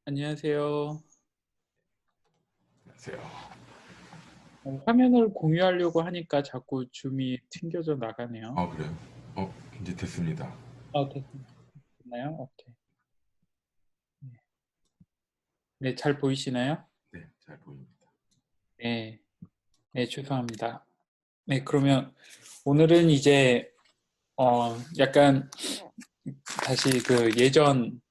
안녕하세요. 안녕하세요. 화면을 공유하려고 하니까 자꾸 줌이 튕겨져 나가네요. 아, 그래요? 이제 됐습니다. 됐나요? 오케이. 네, 잘 보이시나요? 네, 잘 보입니다. 네, 네, 죄송합니다. 네, 그러면 오늘은 이제 약간 다시 그 예전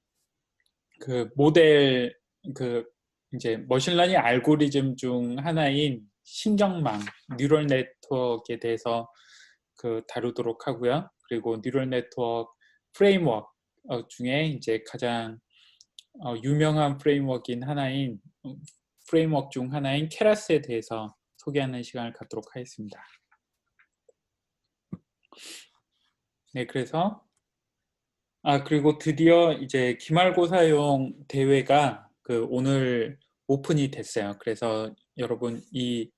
그 모델 그 이제 머신러닝 알고리즘 중 하나인 신경망 뉴럴 네트워크에 대해서 다루도록 하고요. 그리고 뉴럴 네트워크 프레임워크 중에 이제 가장 유명한 프레임워크인 하나인 프레임워크 중 하나인 케라스에 대해서 소개하는 시간을 갖도록 하겠습니다. 네, 그래서 그리고 드디어 이제 기말고사용 대회가 오늘 오픈이 됐어요. 그래서 여러분 이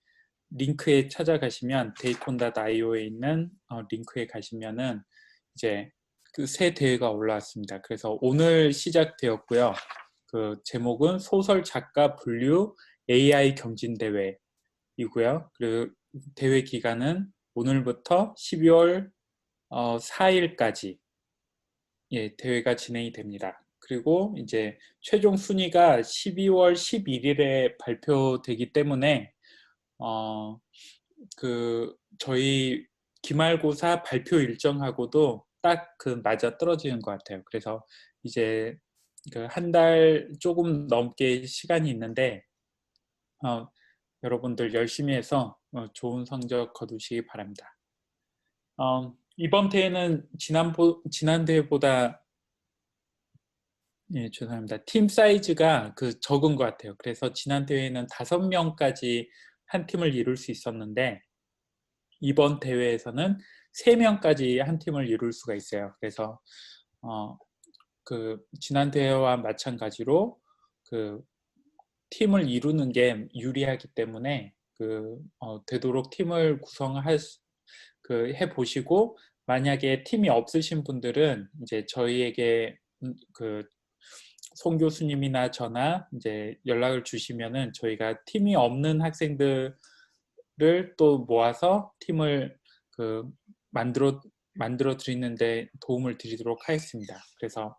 링크에 찾아가시면 데이콘.io에 있는 링크에 가시면은 이제 그 새 대회가 올라왔습니다. 그래서 오늘 시작되었고요. 그 제목은 소설 작가 분류 AI 경진 대회이고요. 그리고 대회 기간은 오늘부터 12월 4일까지 대회가 진행이 됩니다. 그리고 이제 최종 순위가 12월 11일에 발표되기 때문에 어, 저희 기말고사 발표 일정하고도 딱 맞아 떨어지는 것 같아요. 그래서 이제 한 달 조금 넘게 시간이 있는데 여러분들 열심히 해서 좋은 성적 거두시기 바랍니다. 이번 대회는 지난 대회보다 죄송합니다. 팀 사이즈가 적은 것 같아요. 그래서 지난 대회는 5명까지 한 팀을 이룰 수 있었는데 이번 대회에서는 3명까지 한 팀을 이룰 수가 있어요. 그래서 지난 대회와 마찬가지로 팀을 이루는 게 유리하기 때문에 되도록 팀을 해보시고 만약에 팀이 없으신 분들은 이제 저희에게 송 교수님이나 저나 이제 연락을 주시면은 저희가 팀이 없는 학생들을 또 모아서 팀을 만들어 드리는데 도움을 드리도록 하겠습니다. 그래서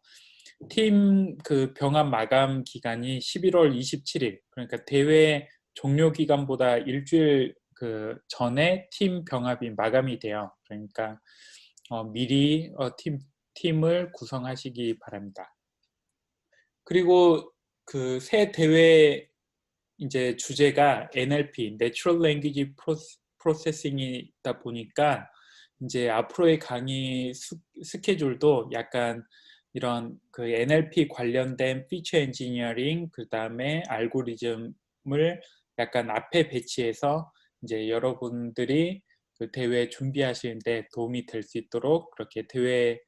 팀 병합 마감 기간이 11월 27일, 그러니까 대회 종료 기간보다 일주일 전에 팀 병합이 마감이 돼요. 그러니까 미리 팀을 구성하시기 바랍니다. 그리고 새 대회 이제 주제가 NLP, Natural Language Processing이다 보니까 이제 앞으로의 강의 스케줄도 약간 이런 NLP 관련된 피처 엔지니어링, 그 다음에 알고리즘을 약간 앞에 배치해서 이제 여러분들이 대회 준비하시는데 도움이 될 수 있도록 그렇게 대회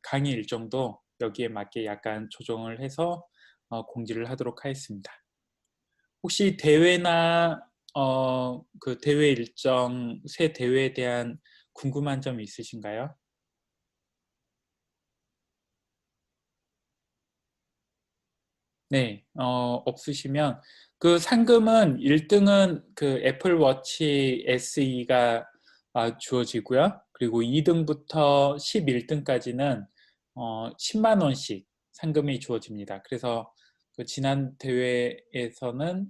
강의 일정도 여기에 맞게 약간 조정을 해서 공지를 하도록 하겠습니다. 혹시 대회나 대회 일정, 새 대회에 대한 궁금한 점 있으신가요? 네, 없으시면 상금은 1등은 애플워치 SE가 주어지고요. 그리고 2등부터 11등까지는 10만 원씩 상금이 주어집니다. 그래서 지난 대회에서는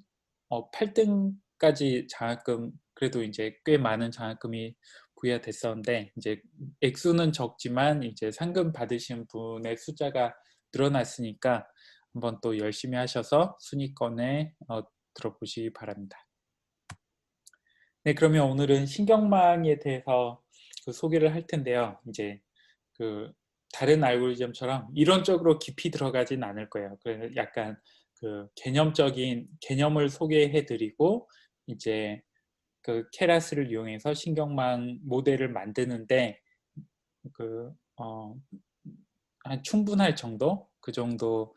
8등까지 장학금, 그래도 이제 꽤 많은 장학금이 부여됐었는데 이제 액수는 적지만 이제 상금 받으신 분의 숫자가 늘어났으니까 한번 또 열심히 하셔서 순위권에 들어보시기 바랍니다. 네, 그러면 오늘은 신경망에 대해서 소개를 할 텐데요. 이제 다른 알고리즘처럼 이론적으로 깊이 들어가진 않을 거예요. 그래서 약간 개념적인 개념을 소개해드리고 이제 케라스를 이용해서 신경망 모델을 만드는데 그, 어, 한 충분할 정도? 그 정도로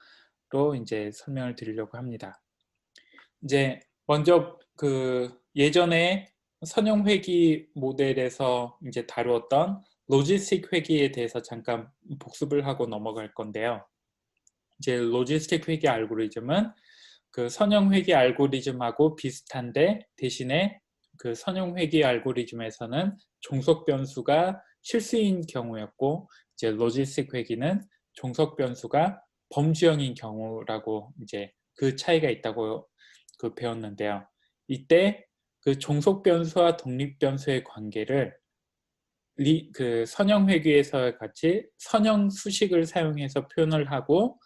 이제 설명을 드리려고 합니다. 이제 먼저 예전에 선형 회귀 모델에서 이제 다루었던 로지스틱 회귀에 대해서 잠깐 복습을 하고 넘어갈 건데요. 이제 로지스틱 회귀 알고리즘은 그 선형 회귀 알고리즘하고 비슷한데 대신에 그 선형 회귀 알고리즘에서는 종속 변수가 실수인 경우였고 이제 로지스틱 회귀는 종속 변수가 범주형인 경우라고 이제 그 차이가 있다고 그 배웠는데요. 이때 그 종속 변수와 독립 변수의 관계를 그 선형 회귀에서 같이 선형 수식을 사용해서 표현을 하고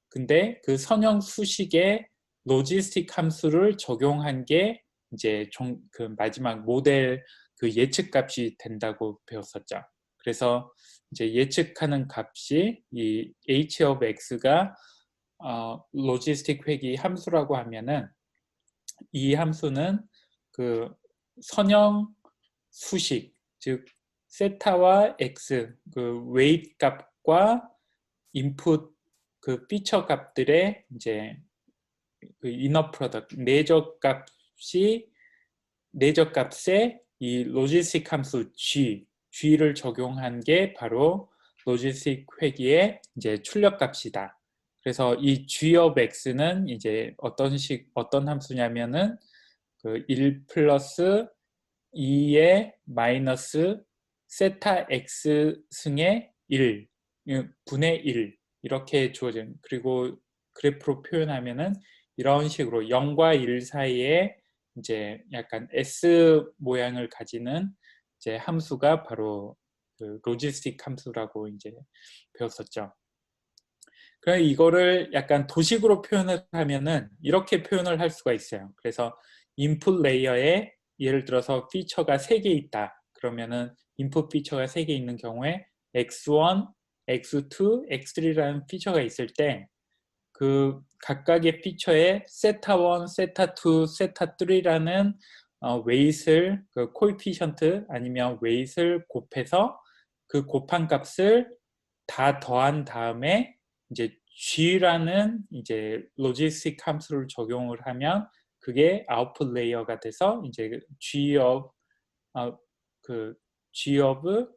근데 그 선형 수식에 로지스틱 함수를 적용한 게 이제 그 마지막 모델 그 예측값이 된다고 배웠었죠. 그래서 이제 예측하는 값이 이 h of x가 로지스틱 회귀 함수라고 하면은 이 함수는 그 선형 수식 즉 세타와 x 그 웨이트 값과 인풋 그 피처 값들의 이제 그 이너 프로덕트 내적 값에 이 로지스틱 함수 g를 적용한 게 바로 로지스틱 회귀의 이제 출력 값이다. 그래서 이 g of x는 이제 어떤 함수냐면은 그 1 플러스 2의 마이너스 세타 x 승의 1 분의 1 이렇게 주어진 그리고 그래프로 표현하면은 이런 식으로 0과 1 사이에 이제 약간 S 모양을 가지는 이제 함수가 바로 그 로지스틱 함수라고 이제 배웠었죠. 그럼 이거를 약간 도식으로 표현을 하면은 이렇게 표현을 할 수가 있어요. 그래서 인풋 레이어에 예를 들어서 피처가 3개 있다. 그러면은 인풋 피처가 3개 있는 경우에 x1, x2, x3라는 피처가 있을 때 그 각각의 피처에 세타1, 세타2, 세타3라는 웨이트를 그 코에피션트 아니면 웨이트를 곱해서 그 곱한 값을 다 더한 다음에 이제 g라는 이제 로지스틱 함수를 적용을 하면 그게 아웃풋 레이어가 돼서 이제 g of 그 g of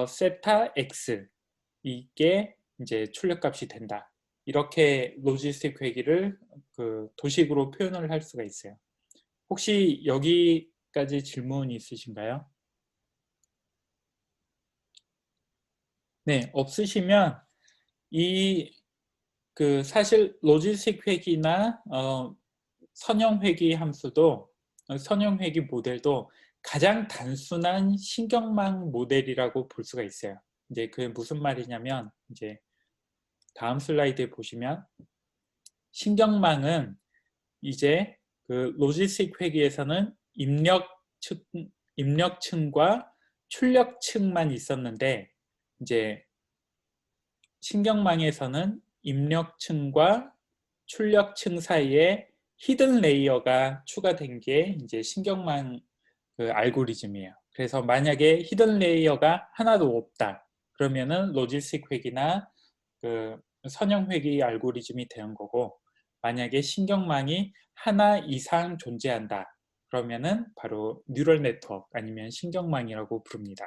세타 x 이게 이제 출력값이 된다. 이렇게 로지스틱 회귀를 그 도식으로 표현을 할 수가 있어요. 혹시 여기까지 질문 있으신가요? 네, 없으시면 이 그 사실 로지스틱 회귀나 선형 회귀 함수도 선형 회귀 모델도 가장 단순한 신경망 모델이라고 볼 수가 있어요. 이제 그게 무슨 말이냐면 이제 다음 슬라이드에 보시면 신경망은 이제 그 로지스틱 회귀에서는 입력층과 출력층만 있었는데 이제 신경망에서는 입력층과 출력층 사이에 히든 레이어가 추가된 게 이제 신경망 그 알고리즘이에요. 그래서 만약에 히든 레이어가 하나도 없다. 그러면은 로지스틱 회귀나 그 선형 회귀 알고리즘이 되는 거고 만약에 신경망이 하나 이상 존재한다. 그러면은 바로 뉴럴 네트워크 아니면 신경망이라고 부릅니다.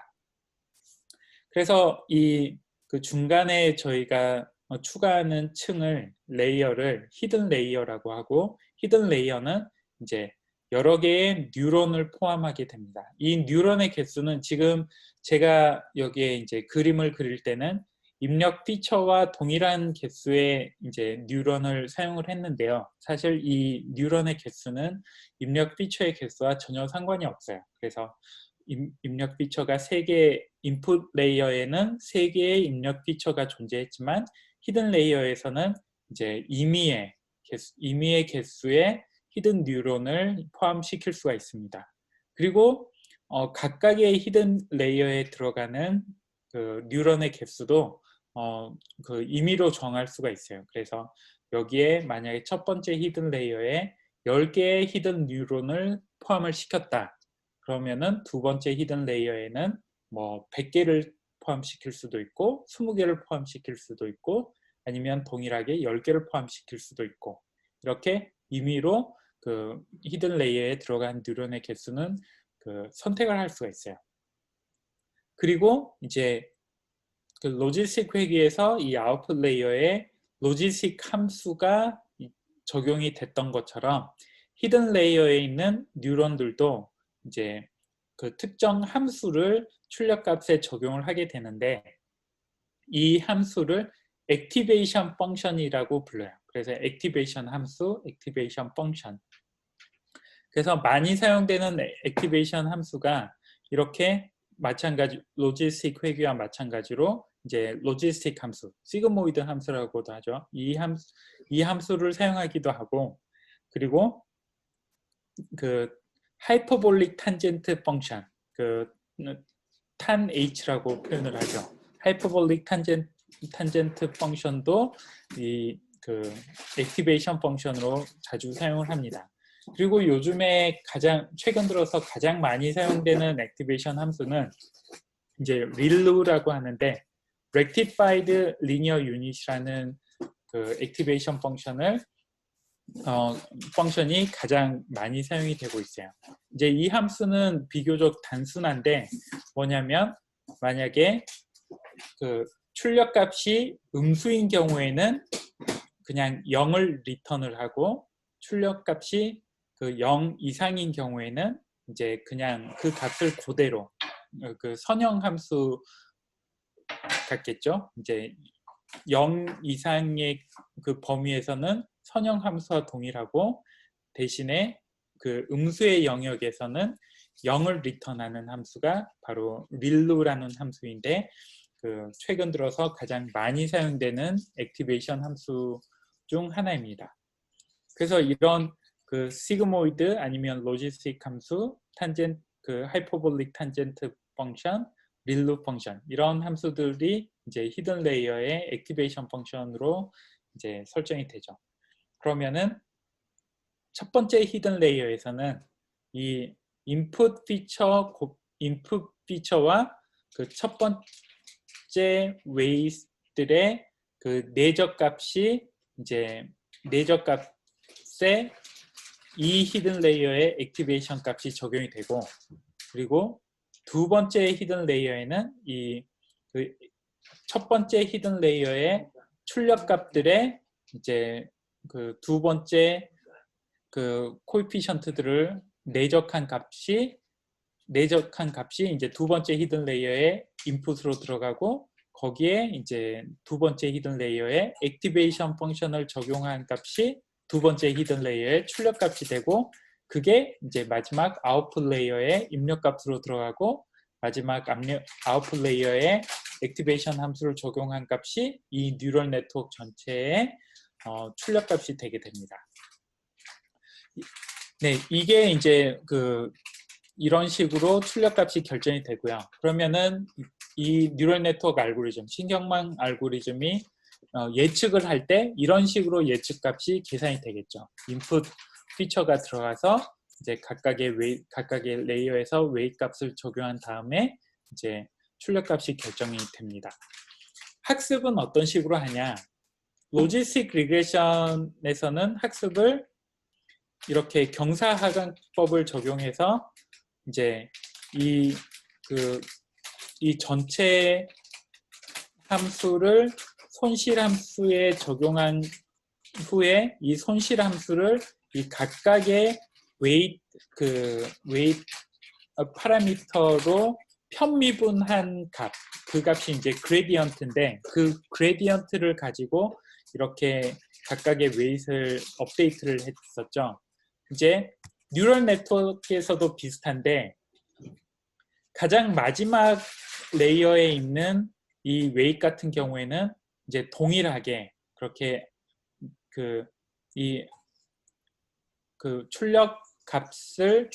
그래서 이 그 중간에 저희가 추가하는 층을 레이어를 히든 레이어라고 하고 히든 레이어는 이제 여러 개의 뉴런을 포함하게 됩니다. 이 뉴런의 개수는 지금 제가 여기에 이제 그림을 그릴 때는 입력 피처와 동일한 개수의 이제 뉴런을 사용을 했는데요. 사실 이 뉴런의 개수는 입력 피처의 개수와 전혀 상관이 없어요. 그래서 입력 피처가 3개, 인풋 레이어에는 3개의 입력 피처가 존재했지만 히든 레이어에서는 이제 임의의 개수의 히든 뉴런을 포함시킬 수가 있습니다. 그리고 각각의 히든 레이어에 들어가는 그 뉴런의 개수도 그 임의로 정할 수가 있어요. 그래서 여기에 만약에 첫 번째 히든 레이어에 10개의 히든 뉴런을 포함을 시켰다. 그러면은 두 번째 히든 레이어에는 뭐 100개를 포함시킬 수도 있고 20개를 포함시킬 수도 있고 아니면 동일하게 10개를 포함시킬 수도 있고 이렇게 임의로 그 히든 레이어에 들어간 뉴런의 개수는 그 선택을 할 수가 있어요. 그리고 이제 그 로지스틱 회귀에서 이 아웃풋 레이어에 로지스틱 함수가 적용이 됐던 것처럼 히든 레이어에 있는 뉴런들도 이제 그 특정 함수를 출력값에 적용을 하게 되는데 이 함수를 액티베이션 펑션이라고 불러요. 그래서 액티베이션 함수, 액티베이션 펑션. 그래서 많이 사용되는 액티베이션 함수가 이렇게 마찬가지 로지스틱 회귀와 마찬가지로 이제 로지스틱 함수, 시그모이드 함수라고도 하죠. 이 함수를 사용하기도 하고 그리고 그 하이퍼볼릭 탄젠트 펑션, 그 탄 h라고 표현을 하죠. 하이퍼볼릭 탄젠트 펑션도 이 그 액티베이션 펑션으로 자주 사용을 합니다. 그리고 요즘에 최근 들어서 가장 많이 사용되는 액티베이션 함수는 이제 릴루라고 하는데 rectified linear unit이라는 그 액티베이션 펑션이 가장 많이 사용이 되고 있어요. 이제 이 함수는 비교적 단순한데 뭐냐면 만약에 그 출력값이 음수인 경우에는 그냥 0을 리턴을 하고 출력값이 그 0 이상인 경우에는 이제 그냥 그 값을 그대로 그 선형 함수 같겠죠. 이제 0 이상의 그 범위에서는 선형 함수와 동일하고 대신에 그 음수의 영역에서는 0을 리턴하는 함수가 바로 릴루라는 함수인데 그 최근 들어서 가장 많이 사용되는 액티베이션 함수 중 하나입니다. 그래서 이런 그 시그모이드 아니면 로지스틱 함수, 그 하이퍼볼릭 탄젠트 펑션, 릴루 펑션 이런 함수들이 이제 히든 레이어의 액티베이션 펑션으로 이제 설정이 되죠. 그러면은 첫 번째 히든 레이어에서는 이 인풋 피처와 그 첫 번째 웨이들의 그 내적 값이 이제 내적 값에 이 히든 레이어의 액티베이션 값이 적용이 되고 그리고 두 번째 히든 레이어에는 이 그 첫 번째 히든 레이어의 출력 값들의 이제 그 두 번째 그 코에피션트들을 내적한 값이 이제 두 번째 히든 레이어의 인풋으로 들어가고 거기에 이제 두 번째 히든 레이어의 액티베이션 펑션을 적용한 값이 두 번째 히든 레이어의 출력 값이 되고 그게 이제 마지막 아웃풋 레이어의 입력 값으로 들어가고 마지막 아웃풋 레이어의 액티베이션 함수를 적용한 값이 이 뉴럴 네트워크 전체의 출력 값이 되게 됩니다. 네, 이게 이제 그 이런 식으로 출력값이 결정이 되고요. 그러면은 이 뉴럴 네트워크 알고리즘, 신경망 알고리즘이 예측을 할 때 이런 식으로 예측값이 계산이 되겠죠. 인풋 피처가 들어가서 이제 각각의 레이어에서 웨이트 값을 적용한 다음에 이제 출력값이 결정이 됩니다. 학습은 어떤 식으로 하냐? 로지스틱 리그레션에서는 학습을 이렇게 경사하강법을 적용해서 이제 이 전체 함수를 손실함수에 적용한 후에 이 손실함수를 이 각각의 웨이트 파라미터로 편미분한 값, 그 값이 이제 그레디언트인데 그 그레디언트를 가지고 이렇게 각각의 웨이트를 업데이트를 했었죠. 이제 뉴럴 네트워크에서도 비슷한데 가장 마지막 레이어에 있는 이 웨이트 같은 경우에는 이제 동일하게 그렇게 그 출력 값을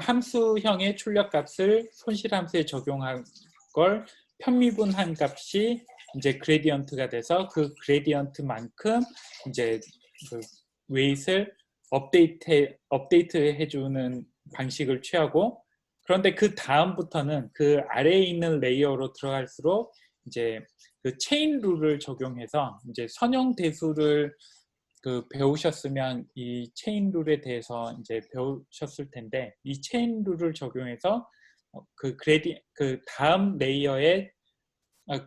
함수형의 출력 값을 손실 함수에 적용한 걸 편미분한 값이 이제 그레디언트가 돼서 그 그레디언트만큼 이제 그 웨이트를 업데이트 해주는 방식을 취하고 그런데 그 다음부터는 그 아래에 있는 레이어로 들어갈수록 이제 그 체인 룰을 적용해서 이제 선형 대수를 배우셨으면 이 체인 룰에 대해서 이제 배우셨을 텐데 이 체인 룰을 적용해서 그 다음 레이어의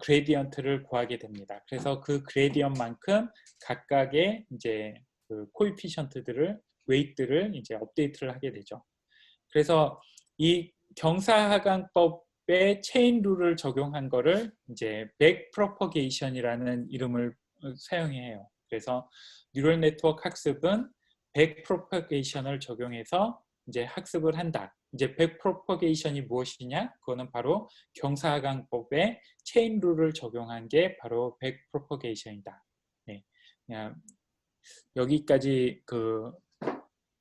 그레디언트를 구하게 됩니다. 그래서 그 그레디언트만큼 각각의 이제 그 코에피션트들을 웨이트를 이제 업데이트를 하게 되죠. 그래서 이 경사하강법의 체인 룰을 적용한 거를 이제 백 프로퍼게이션이라는 이름을 사용해요. 그래서 뉴럴 네트워크 학습은 백 프로퍼게이션을 적용해서 이제 학습을 한다. 이제 백 프로퍼게이션이 무엇이냐? 그거는 바로 경사하강법의 체인 룰을 적용한 게 바로 백 프로퍼게이션이다. 네. 그냥 여기까지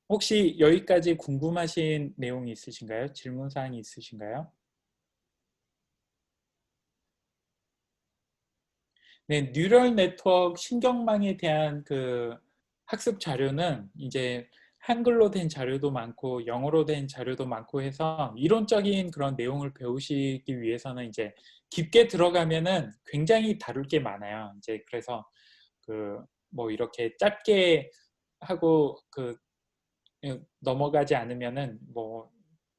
혹시 여기까지 궁금하신 내용이 있으신가요? 질문 사항이 있으신가요? 네, 뉴럴 네트워크 신경망에 대한 그 학습 자료는 이제 한글로 된 자료도 많고 영어로 된 자료도 많고 해서 이론적인 그런 내용을 배우시기 위해서는 이제 깊게 들어가면은 굉장히 다룰 게 많아요. 이제 그래서 뭐 이렇게 짧게 하고 넘어가지 않으면은 뭐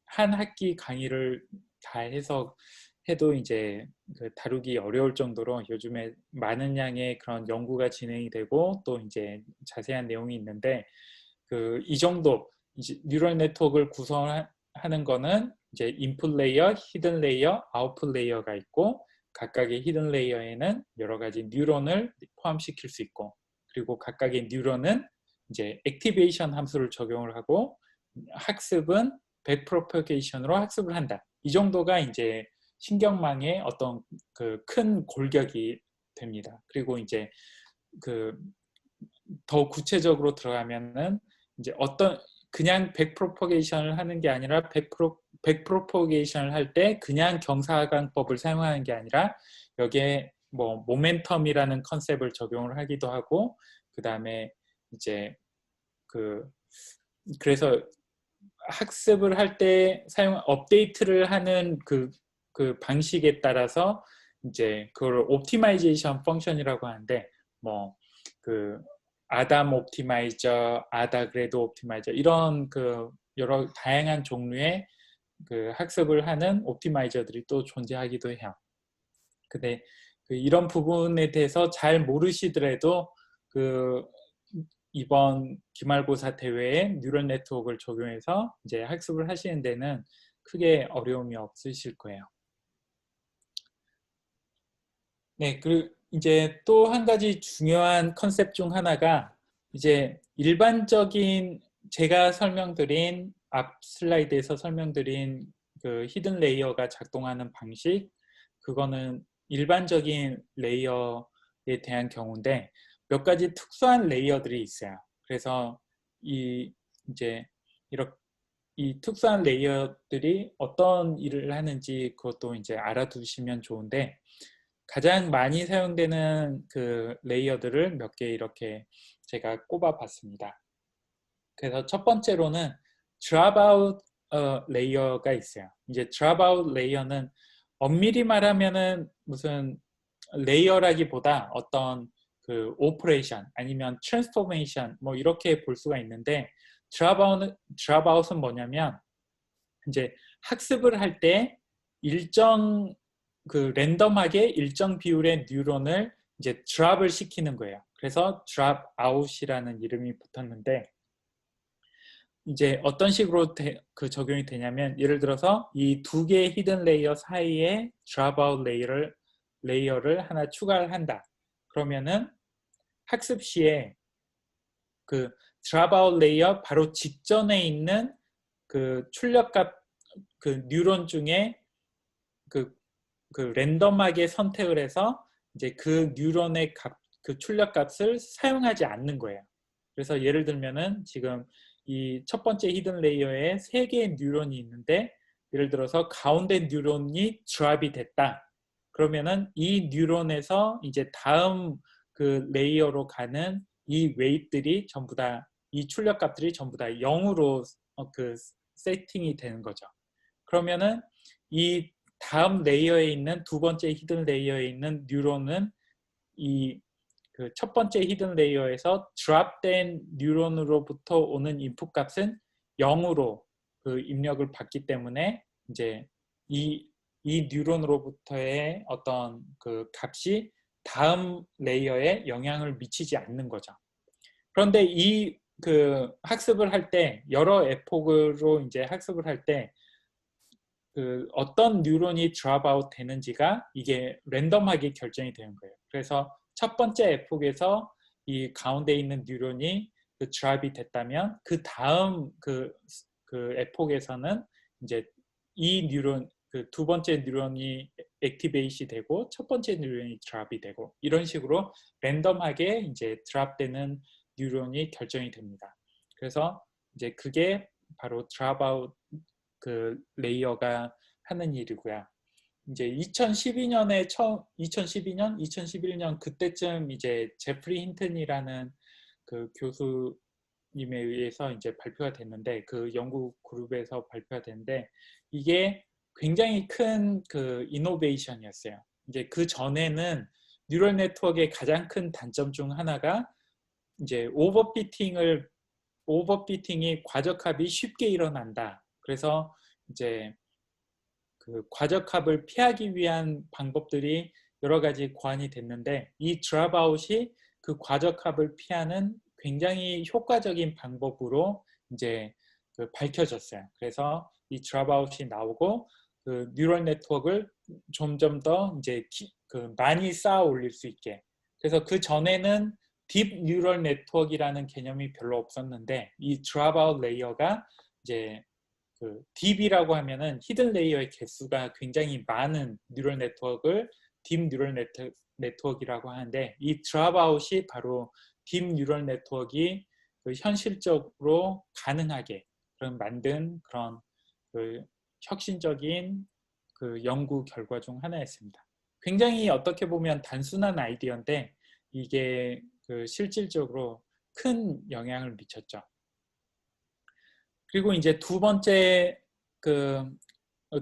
한 학기 강의를 다 해서 해도 이제 다루기 어려울 정도로 요즘에 많은 양의 그런 연구가 진행이 되고 또 이제 자세한 내용이 있는데 이 정도 이제 뉴럴 네트워크를 구성하는 거는 이제 인풋 레이어, 히든 레이어, 아웃풋 레이어가 있고 각각의 히든 레이어에는 여러 가지 뉴런을 포함시킬 수 있고 그리고 각각의 뉴런은 이제 액티베이션 함수를 적용을 하고 학습은 백프로퍼게이션으로 학습을 한다. 이 정도가 이제 신경망의 어떤 큰 골격이 됩니다. 그리고 이제 더 구체적으로 들어가면은 이제 그냥 백프로퍼게이션을 하는 게 아니라 백프로퍼게이션을 할 때 그냥 경사하강법을 사용하는 게 아니라 여기에 뭐 모멘텀이라는 컨셉을 적용을 하기도 하고 그 다음에 이제 그래서 학습을 할 때 업데이트를 하는 그 방식에 따라서 이제 그걸 옵티마이제이션 펑션이라고 하는데 뭐 아담 옵티마이저, 아다 그래도 옵티마이저 이런 여러 다양한 종류의 학습을 하는 옵티마이저들이 또 존재하기도 해요. 근데 이런 부분에 대해서 잘 모르시더라도 이번 기말고사 대회에 뉴럴 네트워크를 적용해서 이제 학습을 하시는 데는 크게 어려움이 없으실 거예요. 네, 이제 또 한 가지 중요한 컨셉 중 하나가 이제 일반적인 제가 설명드린 앞 슬라이드에서 설명드린 히든 레이어가 작동하는 방식 그거는 일반적인 레이어에 대한 경우인데 몇 가지 특수한 레이어들이 있어요. 그래서 이제 이 특수한 레이어들이 어떤 일을 하는지 그것도 이제 알아두시면 좋은데 가장 많이 사용되는 레이어들을 몇 개 이렇게 제가 꼽아봤습니다. 그래서 첫 번째로는 dropout 레이어가 있어요. 이제 dropout 레이어는 엄밀히 말하면은 무슨 레이어라기보다 어떤 오퍼레이션 아니면 트랜스포메이션 뭐 이렇게 볼 수가 있는데 dropout은 뭐냐면 이제 학습을 할 때 일정 랜덤하게 일정 비율의 뉴런을 이제 드랍을 시키는 거예요. 그래서 drop out이라는 이름이 붙었는데 이제 어떤 식으로 적용이 되냐면 예를 들어서 이 두 개의 히든 레이어 사이에 drop out 레이어를 하나 추가를 한다. 그러면은 학습 시에 drop out 레이어 바로 직전에 있는 출력값 뉴런 중에 랜덤하게 선택을 해서 이제 뉴런의 출력값을 사용하지 않는 거예요. 그래서 예를 들면은 지금 이 첫 번째 히든 레이어에 3개의 뉴런이 있는데 예를 들어서 가운데 뉴런이 드랍이 됐다. 그러면은 이 뉴런에서 이제 다음 레이어로 가는 이 웨이트들이 전부 다 이 출력값들이 전부 다 0으로 세팅이 되는 거죠. 그러면은 이 다음 레이어에 있는 두 번째 히든 레이어에 있는 뉴런은 이 첫 번째 히든 레이어에서 드랍된 뉴런으로부터 오는 인풋 값은 0으로 입력을 받기 때문에 이제 이 이 뉴런으로부터의 어떤 그 값이 다음 레이어에 영향을 미치지 않는 거죠. 그런데 이 그 학습을 할 때 여러 에폭으로 이제 학습을 할 때 그 어떤 뉴런이 드랍 아웃 되는지가 이게 랜덤하게 결정이 되는 거예요. 그래서 첫 번째 에폭에서 이 가운데 있는 뉴런이 그 드랍이 됐다면 그 다음 그 에폭에서는 이제 이 뉴런 그 두 번째 뉴런이 액티베이시 되고 첫 번째 뉴런이 드랍이 되고 이런 식으로 랜덤하게 이제 드랍되는 뉴런이 결정이 됩니다. 그래서 이제 그게 바로 드랍 아웃 그 레이어가 하는 일이고요. 이제 2012년에 2012년, 2011년 그때쯤 이제 제프리 힌튼이라는 그 교수님에 의해서 이제 발표가 됐는데 그 연구 그룹에서 발표가 됐는데 이게 굉장히 큰 그 이노베이션이었어요. 이제 그 전에는 뉴럴 네트워크의 가장 큰 단점 중 하나가 이제 오버피팅이 과적합이 쉽게 일어난다. 그래서 이제 그 과적합을 피하기 위한 방법들이 여러 가지 고안이 됐는데 이 드랍아웃이 그 과적합을 피하는 굉장히 효과적인 방법으로 이제 그 밝혀졌어요. 그래서 이 드랍아웃이 나오고 그 뉴럴 네트워크를 점점 더 이제 그 많이 쌓아 올릴 수 있게. 그래서 그 전에는 딥 뉴럴 네트워크라는 개념이 별로 없었는데 이 드랍아웃 레이어가 이제 그 딥이라고 하면은 히든 레이어의 개수가 굉장히 많은 뉴럴 네트워크를 딥 뉴럴 네트워크라고 하는데 이 드랍아웃이 바로 딥 뉴럴 네트워크가 그 현실적으로 가능하게 만든 그런 그 혁신적인 그 연구 결과 중 하나였습니다. 굉장히 어떻게 보면 단순한 아이디어인데 이게 그 실질적으로 큰 영향을 미쳤죠. 그리고 이제 두 번째 그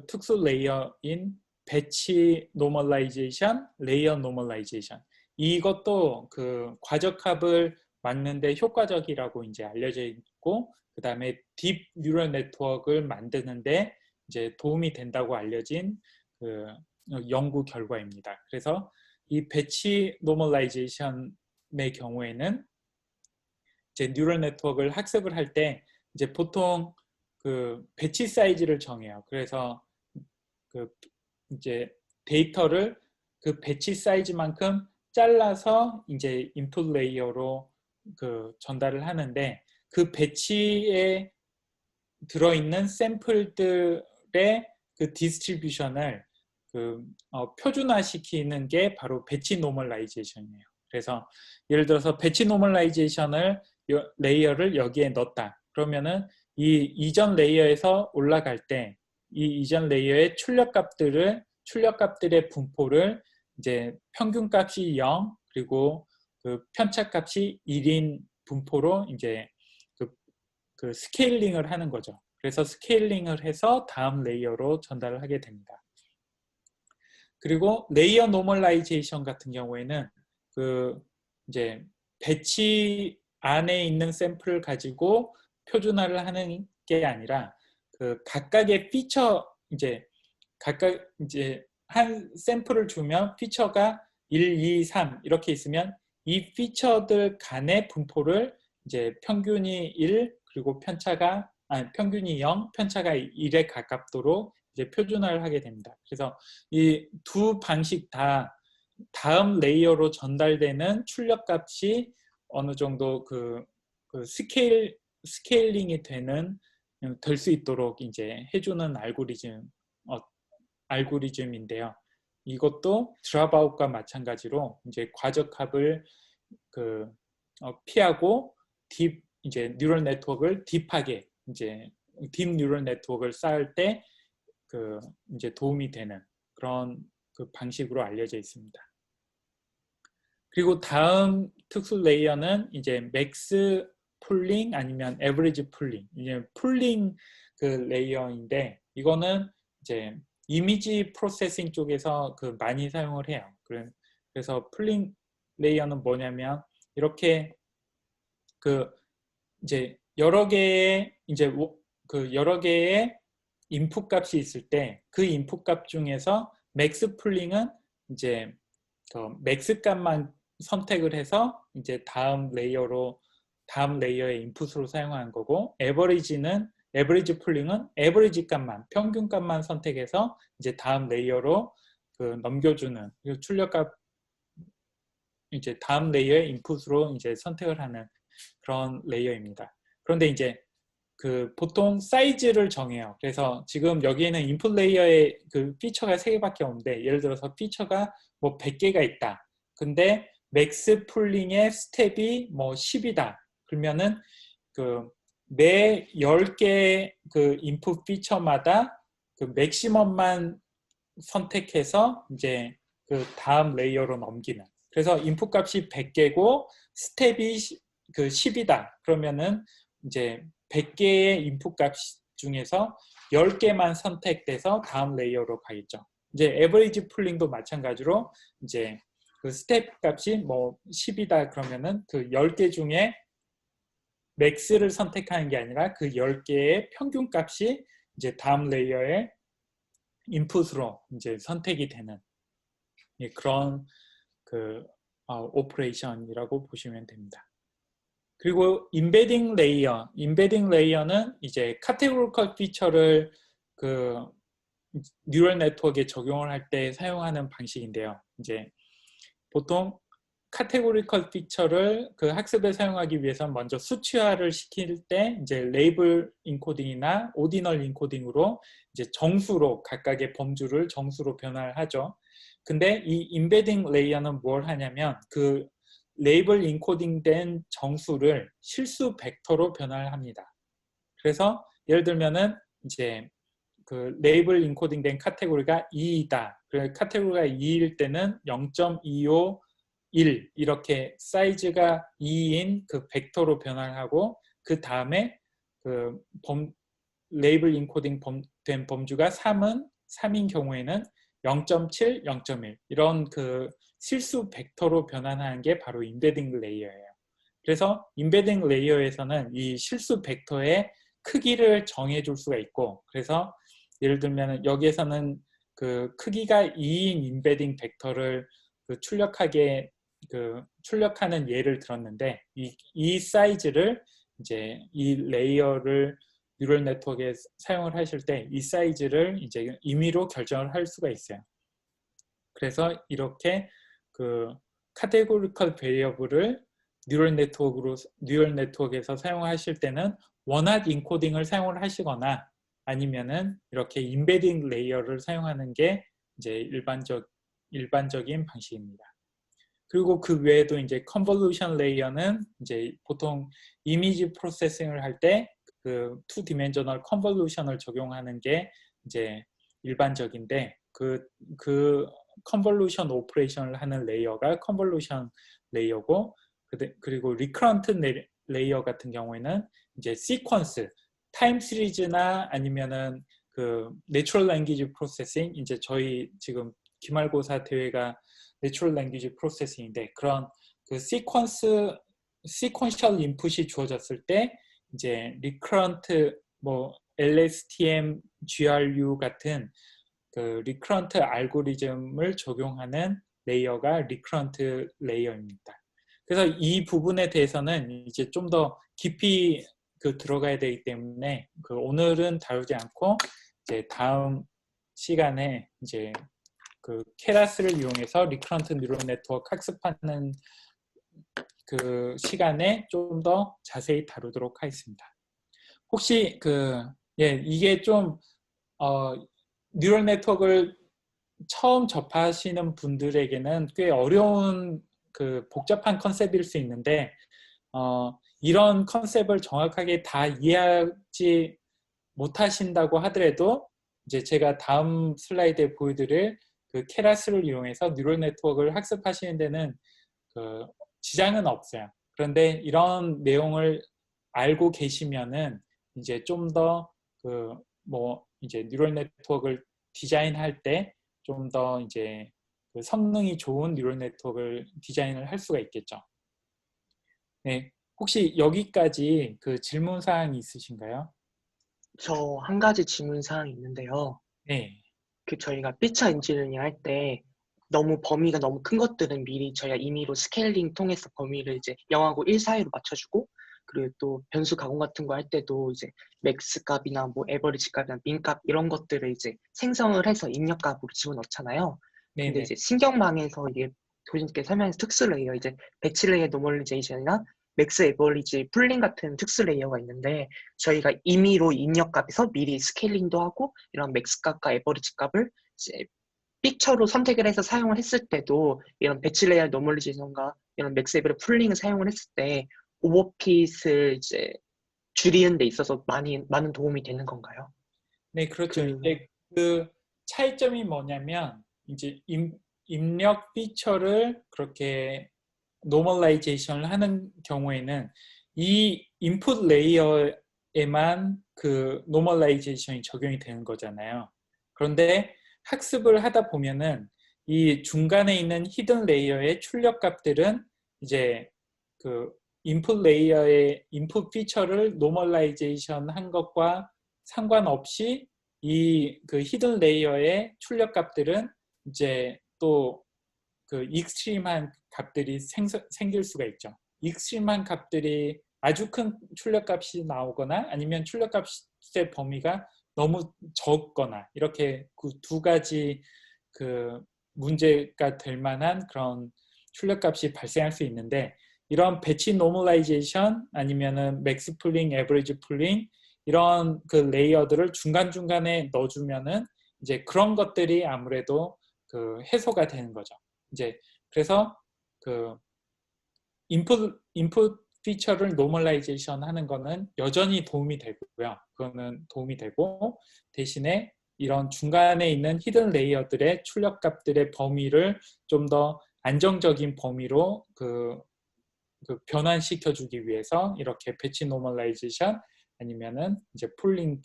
특수 레이어인 배치 노멀라이제이션, 레이어 노멀라이제이션. 이것도 그 과적합을 막는데 효과적이라고 이제 알려져 있고, 그 다음에 딥 뉴럴 네트워크를 만드는데 이제 도움이 된다고 알려진 그 연구 결과입니다. 그래서 이 배치 노멀라이제이션의 경우에는 이제 뉴럴 네트워크를 학습을 할 때 이제 보통 그 배치 사이즈를 정해요. 그래서 그 이제 데이터를 그 배치 사이즈만큼 잘라서 이제 인풋 레이어로 그 전달을 하는데 그 배치에 들어있는 샘플들의 그 디스트리뷰션을 그 표준화시키는 게 바로 배치 노멀라이제이션이에요. 그래서 예를 들어서 배치 노멀라이제이션을 레이어를 여기에 넣었다. 그러면은 이 이전 레이어에서 올라갈 때 이 이전 레이어의 출력값들의 분포를 이제 평균값이 0 그리고 그 편차값이 1인 분포로 이제 그 스케일링을 하는 거죠. 그래서 스케일링을 해서 다음 레이어로 전달을 하게 됩니다. 그리고 레이어 노멀라이제이션 같은 경우에는 그 이제 배치 안에 있는 샘플을 가지고 표준화를 하는 게 아니라 그 각각의 피처 각각 한 샘플을 주면 피처가 1, 2, 3 이렇게 있으면 이 피처들 간의 분포를 이제 평균이 1 그리고 평균이 0, 편차가 1에 가깝도록 이제 표준화를 하게 됩니다. 그래서 이 두 방식 다 다음 레이어로 전달되는 출력값이 어느 정도 그 스케일링이 될 수 있도록 이제 해주는 알고리즘인데요. 이것도 드랍아웃과 마찬가지로 이제 과적합을 피하고 이제 뉴럴 네트워크를 딥하게 이제 딥 뉴럴 네트워크를 쌓을 때 이제 도움이 되는 그런 그 방식으로 알려져 있습니다. 그리고 다음 특수 레이어는 이제 맥스 풀링 아니면 에버리지 풀링. 이제 풀링 그 레이어인데 이거는 이제 이미지 프로세싱 쪽에서 그 많이 사용을 해요. 그래서 풀링 레이어는 뭐냐면 이렇게 그 이제 여러 개의 인풋 값이 있을 때 그 인풋 값 중에서 맥스 풀링은 이제 그 맥스 값만 선택을 해서 이제 다음 레이어의 인풋으로 사용하는 거고, 에버리지 풀링은 에버리지 값만, 평균 값만 선택해서 이제 다음 레이어로 그 넘겨주는, 출력값 이제 다음 레이어의 인풋으로 이제 선택을 하는 그런 레이어입니다. 그런데 이제 그 보통 사이즈를 정해요. 그래서 지금 여기에는 인풋 레이어의 그 피처가 3개밖에 없는데, 예를 들어서 피처가 뭐 100개가 있다. 근데 맥스 풀링의 스텝이 뭐 10이다. 그러면은 그 매 10개 그 인풋 피처마다 그 맥시멈만 선택해서 이제 그 다음 레이어로 넘기는. 그래서 인풋 값이 100개고 스텝이 그 10이다. 그러면은 이제 100개의 인풋 값 중에서 10개만 선택돼서 다음 레이어로 가겠죠. 이제 에버리지 풀링도 마찬가지로 이제 그 스텝 값이 뭐 10이다 그러면은 그 10개 중에 맥스를 선택하는 게 아니라 그 10개의 평균 값이 이제 다음 레이어의 인풋으로 이제 선택이 되는 그런 그 오퍼레이션이라고 보시면 됩니다. 그리고 인베딩 레이어는 이제 카테고리컬 피처를 그 뉴럴 네트워크에 적용을 할 때 사용하는 방식인데요. 이제 보통 카테고리컬 피처를 그 학습에 사용하기 위해서 먼저 수치화를 시킬 때 이제 레이블 인코딩이나 오디널 인코딩으로 이제 정수로 각각의 범주를 정수로 변화를 하죠. 근데 이 인베딩 레이어는 뭘 하냐면 그 레이블 인코딩된 정수를 실수 벡터로 변화를 합니다. 그래서 예를 들면은 이제 그 레이블 인코딩된 카테고리가 2이다. 그래서 카테고리가 2일 때는 0.25 1 이렇게 사이즈가 2인 그 벡터로 변화를 하고, 그 다음에 그 레이블 인코딩 된 범주가 3인 경우에는 0.7, 0.1 이런 그 실수 벡터로 변환하는 게 바로 인베딩 레이어예요. 그래서 인베딩 레이어에서는 이 실수 벡터의 크기를 정해줄 수가 있고, 그래서 예를 들면 여기에서는 그 크기가 2인 인베딩 벡터를 그 출력하는 예를 들었는데, 이 사이즈를 이제 이 레이어를 뉴럴 네트워크에 사용을 하실 때 이 사이즈를 이제 임의로 결정을 할 수가 있어요. 그래서 이렇게 그 카테고리컬 베리어블을 뉴럴 네트워크에서 사용하실 때는 원핫 인코딩을 사용을 하시거나 아니면은 이렇게 인베딩 레이어를 사용하는 게 이제 일반적인 방식입니다. 그리고 그 외에도 이제 컨볼루션 레이어는 이제 보통 이미지 프로세싱을 할 때 그 2디멘셔널 컨볼루션을 적용하는 게 이제 일반적인데, 그 컨볼루션 오퍼레이션을 하는 레이어가 컨볼루션 레이어고, 그리고 리커런트 레이어 같은 경우에는 이제 시퀀스, 타임 시리즈나 아니면은 그 내추럴 랭귀지 프로세싱, 이제 저희 지금 기말고사 대회가 내추럴 랭귀지 프로세싱인데, 그런 그 시퀀셜 인풋이 주어졌을 때 이제 리커런트 뭐 LSTM, GRU 같은 그 리커런트 알고리즘을 적용하는 레이어가 리커런트 레이어입니다. 그래서 이 부분에 대해서는 이제 좀 더 깊이 그 들어가야 되기 때문에 그 오늘은 다루지 않고 이제 다음 시간에 이제 그 케라스를 이용해서 리커런트 뉴럴 네트워크 학습하는 그 시간에 좀 더 자세히 다루도록 하겠습니다. 혹시 이게 좀 뉴럴 네트워크를 처음 접하시는 분들에게는 꽤 어려운 그 복잡한 컨셉일 수 있는데, 이런 컨셉을 정확하게 다 이해하지 못하신다고 하더라도 이제 제가 다음 슬라이드에 보여드릴 그 케라스를 이용해서 뉴럴 네트워크를 학습하시는 데는 그 지장은 없어요. 그런데 이런 내용을 알고 계시면은 이제 좀 더 그 뭐 이제 뉴럴 네트워크를 디자인할 때 좀 더 이제 그 성능이 좋은 뉴럴 네트워크를 디자인을 할 수가 있겠죠. 네, 혹시 여기까지 그 질문 사항이 있으신가요? 저 한 가지 질문 사항이 있는데요. 네. 저희가 피처 엔지니어링 할 때 너무 범위가 너무 큰 것들은 미리 저희가 임의로 스케일링 통해서 범위를 이제 0하고 1 사이로 맞춰주고, 그리고 또 변수 가공 같은 거 할 때도 이제 맥스 값이나 뭐 에버리지 값이나 민 값 이런 것들을 이제 생성을 해서 입력 값으로 집어넣잖아요. 근데 네네. 이제 신경망에서 이게 교수님께 설명해서 특수 레이어, 이제 배치 레이어 노멀리제이션이나 맥스 에버리지 풀링 같은 특수 레이어가 있는데, 저희가 임의로 입력 값에서 미리 스케일링도 하고 이런 맥스 값과 에버리지 값을 이제 픽처로 선택을 해서 사용을 했을 때도 이런 배치 레이어 노멀리제이션과 이런 맥스 에버리지 풀링을 사용을 했을 때 오버핏을 이제 줄이는 데 있어서 많은 도움이 되는 건가요? 네, 그렇죠. 그 이제 그 차이점이 뭐냐면 이제 입력 피처를 그렇게 노멀라이제이션을 하는 경우에는 이 인풋 레이어에만 그 노멀라이제이션이 적용이 되는 거잖아요. 그런데 학습을 하다 보면은 이 중간에 있는 히든 레이어의 출력 값들은 이제 그 인풋 레이어의 인풋 피처를 노멀라이제이션 한 것과 상관없이 이 그 히든 레이어의 출력 값들은 이제 또 그 익스트림한 값들이 생길 수가 있죠. 익스트림한 값들이 아주 큰 출력값이 나오거나 아니면 출력값의 범위가 너무 적거나 이렇게 그 두 가지 그 문제가 될 만한 그런 출력값이 발생할 수 있는데, 이런 배치 노멀라이제이션 아니면은 맥스 풀링, 에버리지 풀링 이런 그 레이어들을 중간중간에 넣어주면은 이제 그런 것들이 아무래도 그 해소가 되는 거죠. 이제 그래서 그 인풋 피처를 노멀라이제이션 하는 거는 여전히 도움이 되고요. 그거는 도움이 되고, 대신에 이런 중간에 있는 히든 레이어들의 출력 값들의 범위를 좀 더 안정적인 범위로 그 변환시켜 주기 위해서 이렇게 배치 노멀라이제이션 아니면은 이제 풀링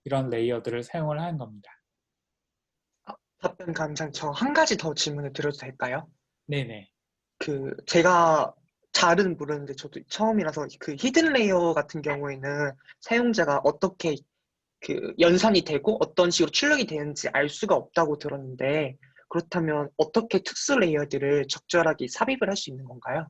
이런 레이어들을 사용을 하는 겁니다. 답변 감상. 저 한 가지 더 질문을 드려도 될까요? 네네. 제가 잘은 모르는데 저도 처음이라서 그 히든 레이어 같은 경우에는 사용자가 어떻게 연산이 되고 어떤 식으로 출력이 되는지 알 수가 없다고 들었는데, 그렇다면 어떻게 특수 레이어들을 적절하게 삽입을 할 수 있는 건가요?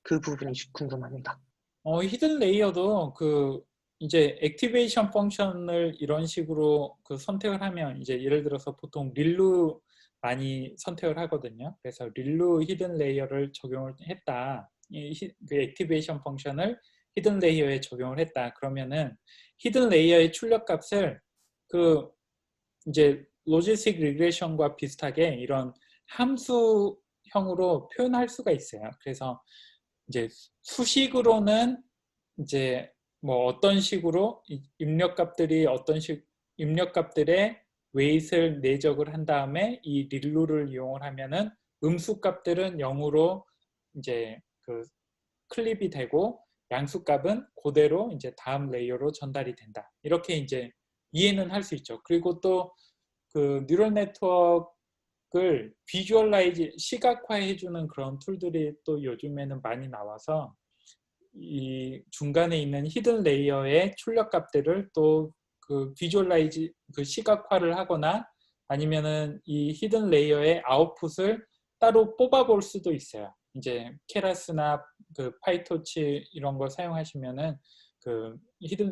그 부분이 궁금합니다. 히든 레이어도 그 이제 액티베이션 펑션을 이런 식으로 그 선택을 하면 이제 예를 들어서 보통 릴루 많이 선택을 하거든요. 그래서 릴루 히든 레이어를 적용을 했다. 그 액티베이션 펑션을 히든 레이어에 적용을 했다. 그러면은 히든 레이어의 출력 값을 그 이제 로지스틱 리그레션과 비슷하게 이런 함수형으로 표현할 수가 있어요. 그래서 이제 수식으로는 이제 뭐 어떤 식으로 입력값들이 입력값들의 웨이트를 내적을 한 다음에 이 릴루를 이용을 하면은 음수값들은 0으로 이제 그 클립이 되고 양수값은 그대로 이제 다음 레이어로 전달이 된다. 이렇게 이제 이해는 할 수 있죠. 그리고 또 그 뉴럴 네트워크를 시각화해 주는 그런 툴들이 또 요즘에는 많이 나와서 이 중간에 있는 히든 레이어의 출력 값들을 또 그 시각화를 하거나 아니면은 이 히든 레이어의 아웃풋을 따로 뽑아 볼 수도 있어요. 이제 케라스나 그 파이토치 이런 걸 사용하시면은 그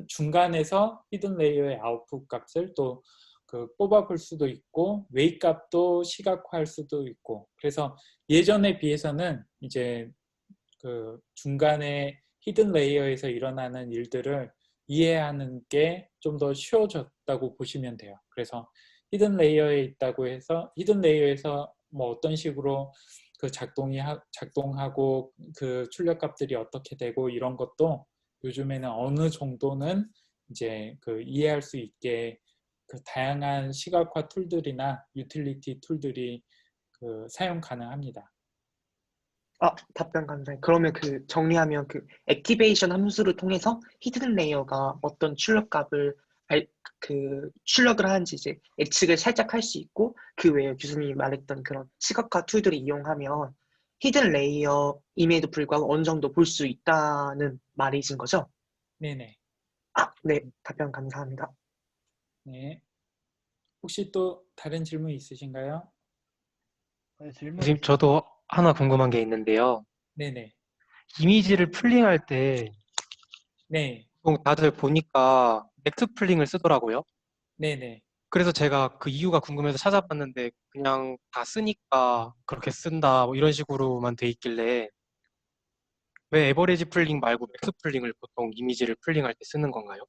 중간에서 히든 레이어의 아웃풋 값을 또 그 뽑아 볼 수도 있고 웨이 값도 시각화할 수도 있고, 그래서 예전에 비해서는 이제 그 중간에 히든 레이어에서 일어나는 일들을 이해하는 게 좀 더 쉬워졌다고 보시면 돼요. 그래서 히든 레이어에서 뭐 어떤 식으로 그 작동하고 그 출력값들이 어떻게 되고 이런 것도 요즘에는 어느 정도는 이제 그 이해할 수 있게 그 다양한 시각화 툴들이나 유틸리티 툴들이 그 사용 가능합니다. 답변 감사해요. 그러면 정리하면 액티베이션 함수를 통해서 히든 레이어가 어떤 출력을 하는지 이제 예측을 살짝 할 수 있고, 그 외에 교수님이 말했던 그런 시각화 툴들을 이용하면 히든 레이어임에도 불구하고 어느 정도 볼 수 있다는 말이신 거죠? 네네. 네, 답변 감사합니다. 네. 혹시 또 다른 질문 있으신가요? 선생님, 저도 하나 궁금한 게 있는데요. 네네. 이미지를 풀링할 때 네. 보통 다들 보니까 맥스 풀링을 쓰더라고요. 네네. 그래서 제가 그 이유가 궁금해서 찾아봤는데 그냥 다 쓰니까 그렇게 쓴다 뭐 이런 식으로만 돼 있길래 왜 에버리지 풀링 말고 맥스 풀링을 보통 이미지를 풀링할 때 쓰는 건가요?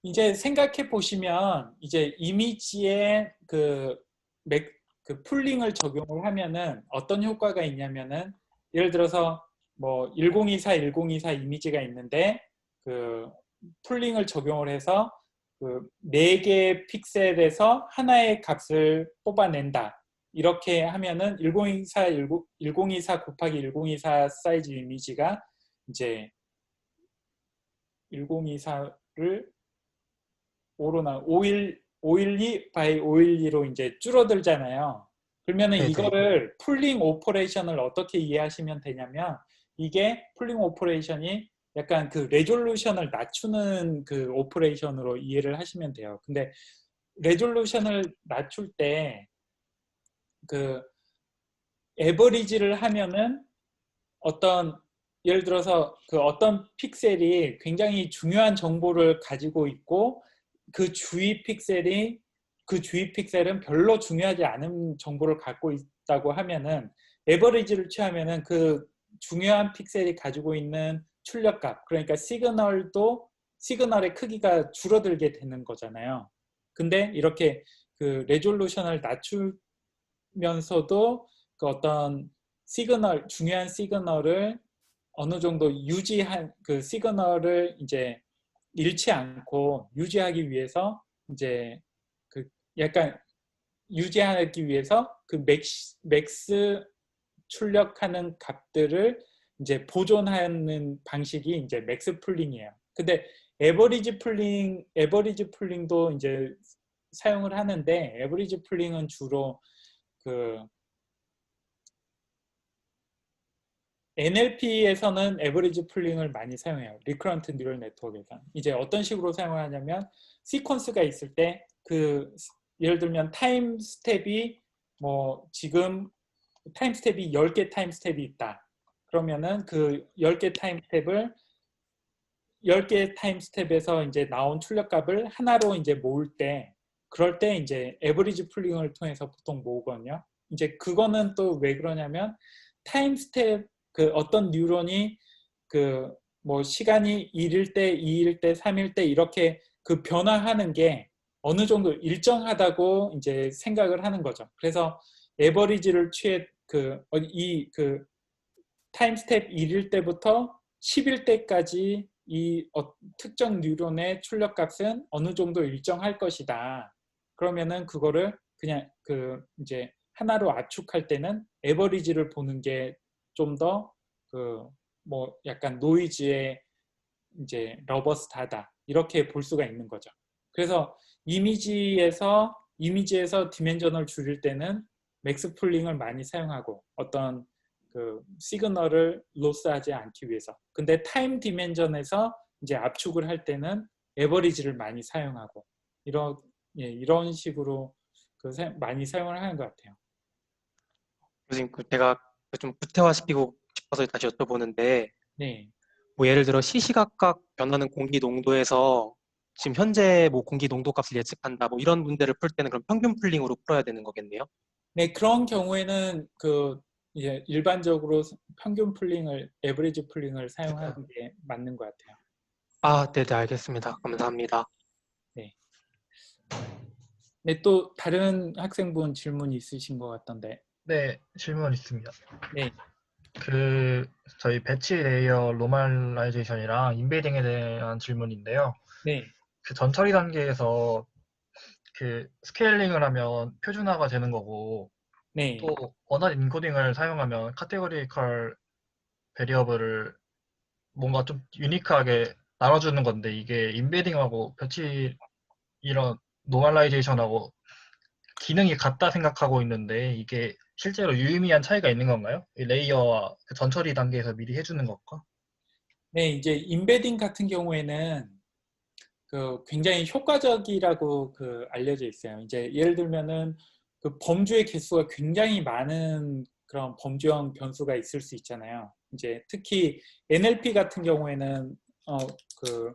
이제 생각해 보시면 이제 이미지에 그 풀링을 적용을 하면은 어떤 효과가 있냐면은 예를 들어서 뭐 1024 이미지가 있는데 그 풀링을 적용을 해서 그 4개의 픽셀에서 하나의 값을 뽑아낸다. 이렇게 하면은 1024 곱하기 1024 사이즈 이미지가 이제 1024를 5로 512 by 512로 이제 줄어들잖아요. 그러면은 네네. 이거를 풀링 오퍼레이션을 어떻게 이해하시면 되냐면 이게 풀링 오퍼레이션이 약간 그 레졸루션을 낮추는 그 오퍼레이션으로 이해를 하시면 돼요. 근데 레졸루션을 낮출 때 그 에버리지를 하면은 어떤 예를 들어서 그 어떤 픽셀이 굉장히 중요한 정보를 가지고 있고 그 주위 픽셀은 별로 중요하지 않은 정보를 갖고 있다고 하면은 에버리지를 취하면은 그 중요한 픽셀이 가지고 있는 출력값 그러니까 시그널의 크기가 줄어들게 되는 거잖아요. 근데 이렇게 그 레졸루션을 낮추면서도 그 어떤 중요한 시그널을 어느 정도 유지한 그 시그널을 이제 잃지 않고 유지하기 위해서 이제 그 약간 유지하기 위해서 그 맥스 출력하는 값들을 이제 보존하는 방식이 이제 맥스 풀링이에요. 근데 에버리지 풀링도 이제 사용을 하는데 에버리지 풀링은 주로 그 NLP에서는 에버리지 풀링을 많이 사용해요. 리커런트 뉴럴 네트워크에서. 이제 어떤 식으로 사용을 하냐면 시퀀스가 있을 때 그 예를 들면 타임 스텝이 뭐 지금 타임 스텝이 10개 타임 스텝이 있다. 그러면은 그 10개 타임 스텝을 10개 타임 스텝에서 이제 나온 출력값을 하나로 이제 모을 때 그럴 때 이제 에버리지 풀링을 통해서 보통 모으거든요. 이제 그거는 또 왜 그러냐면 타임 스텝 그 어떤 뉴런이 그 뭐 시간이 1일 때, 2일 때, 3일 때 이렇게 그 변화하는 게 어느 정도 일정하다고 이제 생각을 하는 거죠. 그래서 에버리지를 취해 그 타임 스텝 1일 때부터 10일 때까지 이 특정 뉴런의 출력값은 어느 정도 일정할 것이다. 그러면은 그거를 그냥 그 이제 하나로 압축할 때는 에버리지를 보는 게 좀 더 그 뭐 약간 노이즈에 이제 러버스트하다 이렇게 볼 수가 있는 거죠. 그래서 이미지에서 디멘전을 줄일 때는 맥스 풀링을 많이 사용하고 어떤 그 시그널을 로스하지 않기 위해서. 근데 타임 디멘전에서 이제 압축을 할 때는 에버리지를 많이 사용하고 이런 식으로 많이 사용을 하는 것 같아요. 선생님, 제가 좀 구체화시키고 싶어서 다시 여쭤보는데 네. 뭐 예를 들어 시시각각 변하는 공기 농도에서 지금 현재 뭐 공기 농도 값을 예측한다 뭐 이런 문제를 풀 때는 그럼 평균 풀링으로 풀어야 되는 거겠네요? 네, 그런 경우에는 그 이제 일반적으로 평균 풀링을 에버리지 풀링을 사용하는 게 맞는 것 같아요. 아, 네네, 알겠습니다. 감사합니다. 네. 네, 또 다른 학생분 질문 있으신 것 같던데. 네, 질문 있습니다. 네, 저희 배치 레이어 로멀라이제이션이랑 인베딩에 대한 질문인데요. 네, 그 전처리 단계에서 그 스케일링을 하면 표준화가 되는 거고, 네, 또 원활 인코딩을 사용하면 카테고리컬 베리어블을 뭔가 좀 유니크하게 나눠주는 건데, 이게 인베딩하고 배치 이런 노멀라이제이션하고 기능이 같다 생각하고 있는데, 이게 실제로 유의미한 차이가 있는 건가요? 이 레이어와 그 전처리 단계에서 미리 해주는 것과? 네. 이제 인베딩 같은 경우에는 그 굉장히 효과적이라고 알려져 있어요. 이제 예를 들면은 그 범주의 개수가 굉장히 많은 그런 범주형 변수가 있을 수 있잖아요. 이제 특히 NLP 같은 경우에는 그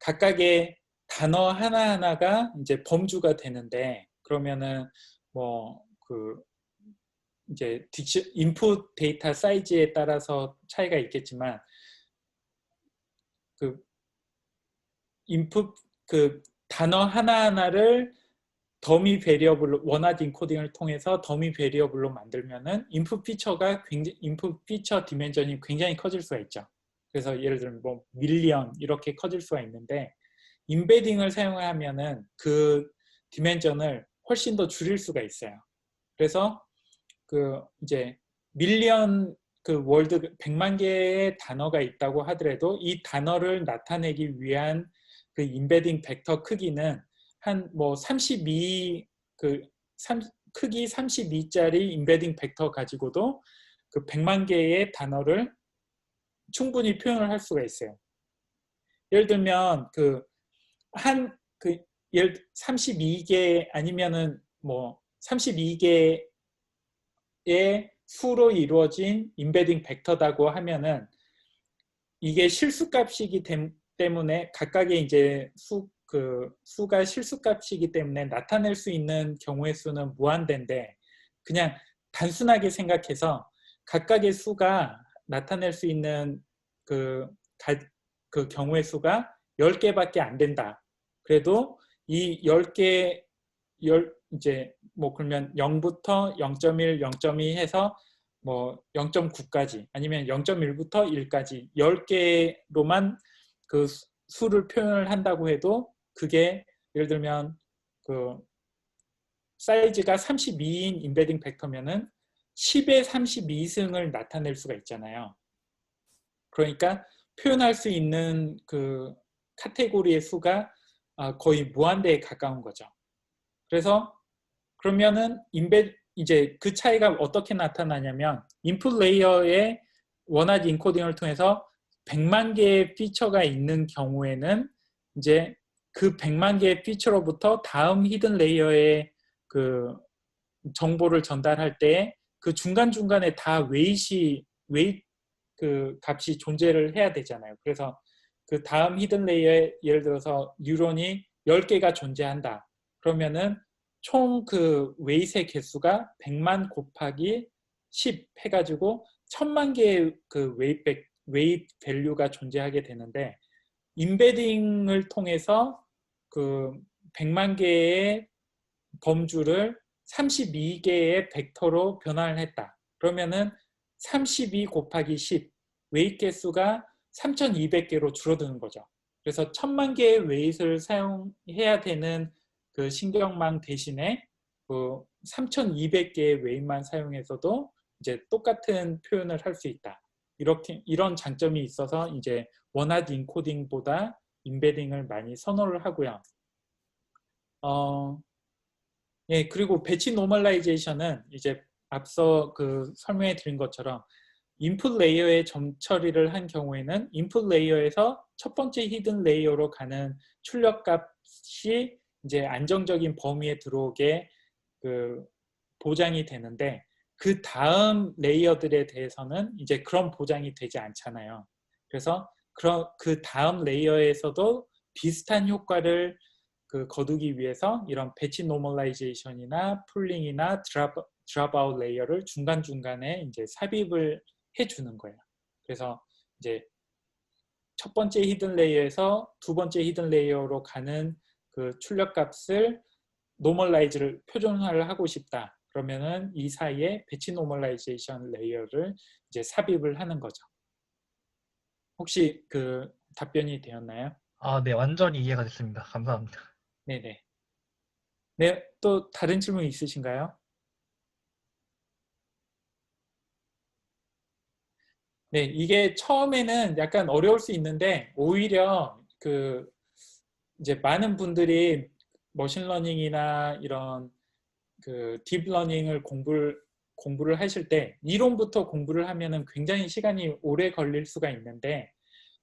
각각의 단어 하나하나가 이제 범주가 되는데, 그러면은 뭐 이제 인풋 데이터 사이즈에 따라서 차이가 있겠지만 그 인풋 단어 하나하나를 더미 베리어블로 원하드 인코딩을 통해서 더미 베리어블로 만들면은 인풋 피처 디멘전이 굉장히 커질 수가 있죠. 그래서 예를 들면 뭐 밀리언 이렇게 커질 수가 있는데, 임베딩을 사용하면은 그 디멘전을 훨씬 더 줄일 수가 있어요. 그래서 이제 밀리언 월드 100만 개의 단어가 있다고 하더라도 이 단어를 나타내기 위한 그 임베딩 벡터 크기는 한 뭐 32 크기 32짜리 임베딩 벡터 가지고도 그 100만 개의 단어를 충분히 표현을 할 수가 있어요. 예를 들면 예를 32개 아니면은 뭐 32개의 수로 이루어진 임베딩 벡터다고 하면은 이게 실수값이기 때문에 각각의 이제 수가 실수값이기 때문에 나타낼 수 있는 경우의 수는 무한대인데, 그냥 단순하게 생각해서 각각의 수가 나타낼 수 있는 그 경우의 수가 10개밖에 안 된다. 그래도 이 10개 이제 뭐 그러면 0부터 0.1, 0.2 해서 뭐 0.9까지 아니면 0.1부터 1까지 10개로만 그 수를 표현을 한다고 해도 그게 예를 들면 그 사이즈가 32인 임베딩 벡터면은 10의 32승을 나타낼 수가 있잖아요. 그러니까 표현할 수 있는 그 카테고리의 수가 거의 무한대에 가까운 거죠. 그래서 그러면은 이제 그 차이가 어떻게 나타나냐면, 인풋 레이어의 원하드 인코딩을 통해서 100만 개의 피처가 있는 경우에는 이제 그 100만 개의 피처로부터 다음 히든 레이어의 그 정보를 전달할 때 그 중간중간에 다 웨이트 그 값이 존재를 해야 되잖아요. 그래서 그 다음 히든 레이어에 예를 들어서 뉴런이 10개가 존재한다. 그러면은 총 그 웨이트의 개수가 100만 곱하기 10 해가지고 1000만 개의 그 웨이트 밸류가 존재하게 되는데, 임베딩을 통해서 그 100만 개의 범주를 32개의 벡터로 변환을 했다. 그러면은 32 곱하기 10 웨이트 개수가 3200개로 줄어드는 거죠. 그래서 1000만 개의 웨이트를 사용해야 되는 그 신경망 대신에 그 3200개의 웨이트만 사용해서도 이제 똑같은 표현을 할 수 있다. 이런 장점이 있어서 이제 원하드 인코딩보다 임베딩을 많이 선호를 하고요. 예, 그리고 배치 노멀라이제이션은 이제 앞서 설명해 드린 것처럼 인풋 레이어에 점 처리를 한 경우에는 인풋 레이어에서 첫 번째 히든 레이어로 가는 출력값이 이제 안정적인 범위에 들어오게 보장이 되는데, 그 다음 레이어들에 대해서는 이제 그런 보장이 되지 않잖아요. 그래서 그 다음 레이어에서도 비슷한 효과를 거두기 위해서 이런 배치 노멀라이제이션이나 풀링이나 드랍아웃 레이어를 중간중간에 이제 삽입을 해주는 거예요. 그래서 이제 첫 번째 히든 레이어에서 두 번째 히든 레이어로 가는 그 출력값을 노멀라이즈를 표준화를 하고 싶다. 그러면은 이 사이에 배치 노멀라이제이션 레이어를 이제 삽입을 하는 거죠. 혹시 답변이 되었나요? 네, 완전히 이해가 됐습니다. 감사합니다. 네네. 네, 또 다른 질문 있으신가요? 네, 이게 처음에는 약간 어려울 수 있는데, 오히려 이제 많은 분들이 머신러닝이나 이런 딥러닝을 공부를 하실 때 이론부터 공부를 하면은 굉장히 시간이 오래 걸릴 수가 있는데,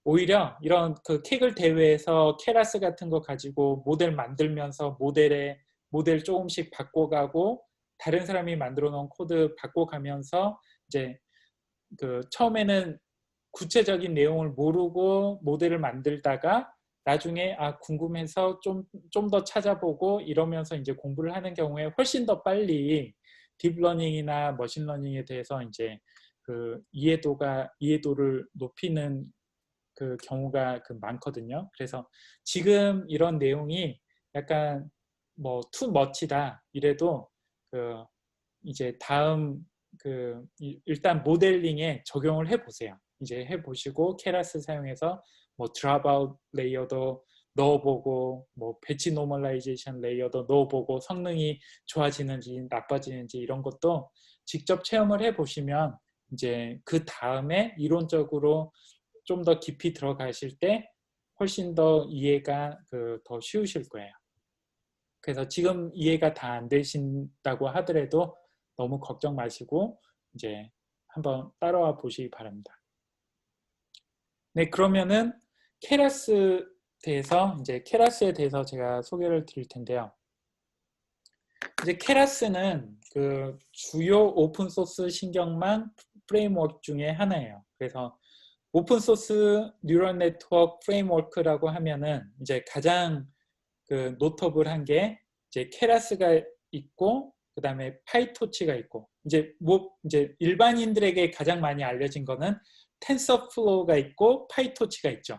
오히려 이런 그 케글 대회에서 케라스 같은 거 가지고 모델 만들면서 모델 조금씩 바꿔가고 다른 사람이 만들어 놓은 코드 바꿔가면서 이제 그 처음에는 구체적인 내용을 모르고 모델을 만들다가 나중에 궁금해서 좀 더 찾아보고 이러면서 이제 공부를 하는 경우에 훨씬 더 빨리 딥러닝이나 머신러닝에 대해서 이제 그 이해도를 높이는 그 경우가 많거든요. 그래서 지금 이런 내용이 약간 뭐 too much다 이래도 그 이제 다음 일단 모델링에 적용을 해보세요. 이제 해보시고 케라스 사용해서 뭐 드랍아웃 레이어도 넣어보고 뭐 배치 노멀라이제이션 레이어도 넣어보고 성능이 좋아지는지 나빠지는지 이런 것도 직접 체험을 해보시면 이제 그 다음에 이론적으로 좀 더 깊이 들어가실 때 훨씬 더 이해가 더 쉬우실 거예요. 그래서 지금 이해가 다 안 되신다고 하더라도 너무 걱정 마시고 이제 한번 따라와 보시기 바랍니다. 네, 그러면은 케라스에 대해서 제가 소개를 드릴 텐데요. 이제 케라스는 그 주요 오픈 소스 신경망 프레임워크 중에 하나예요. 그래서 오픈 소스 뉴럴 네트워크 프레임워크라고 하면은 이제 가장 그 노터블한 게 이제 케라스가 있고 그다음에 파이토치가 있고 이제 일반인들에게 가장 많이 알려진 거는 텐서플로우가 있고 파이토치가 있죠.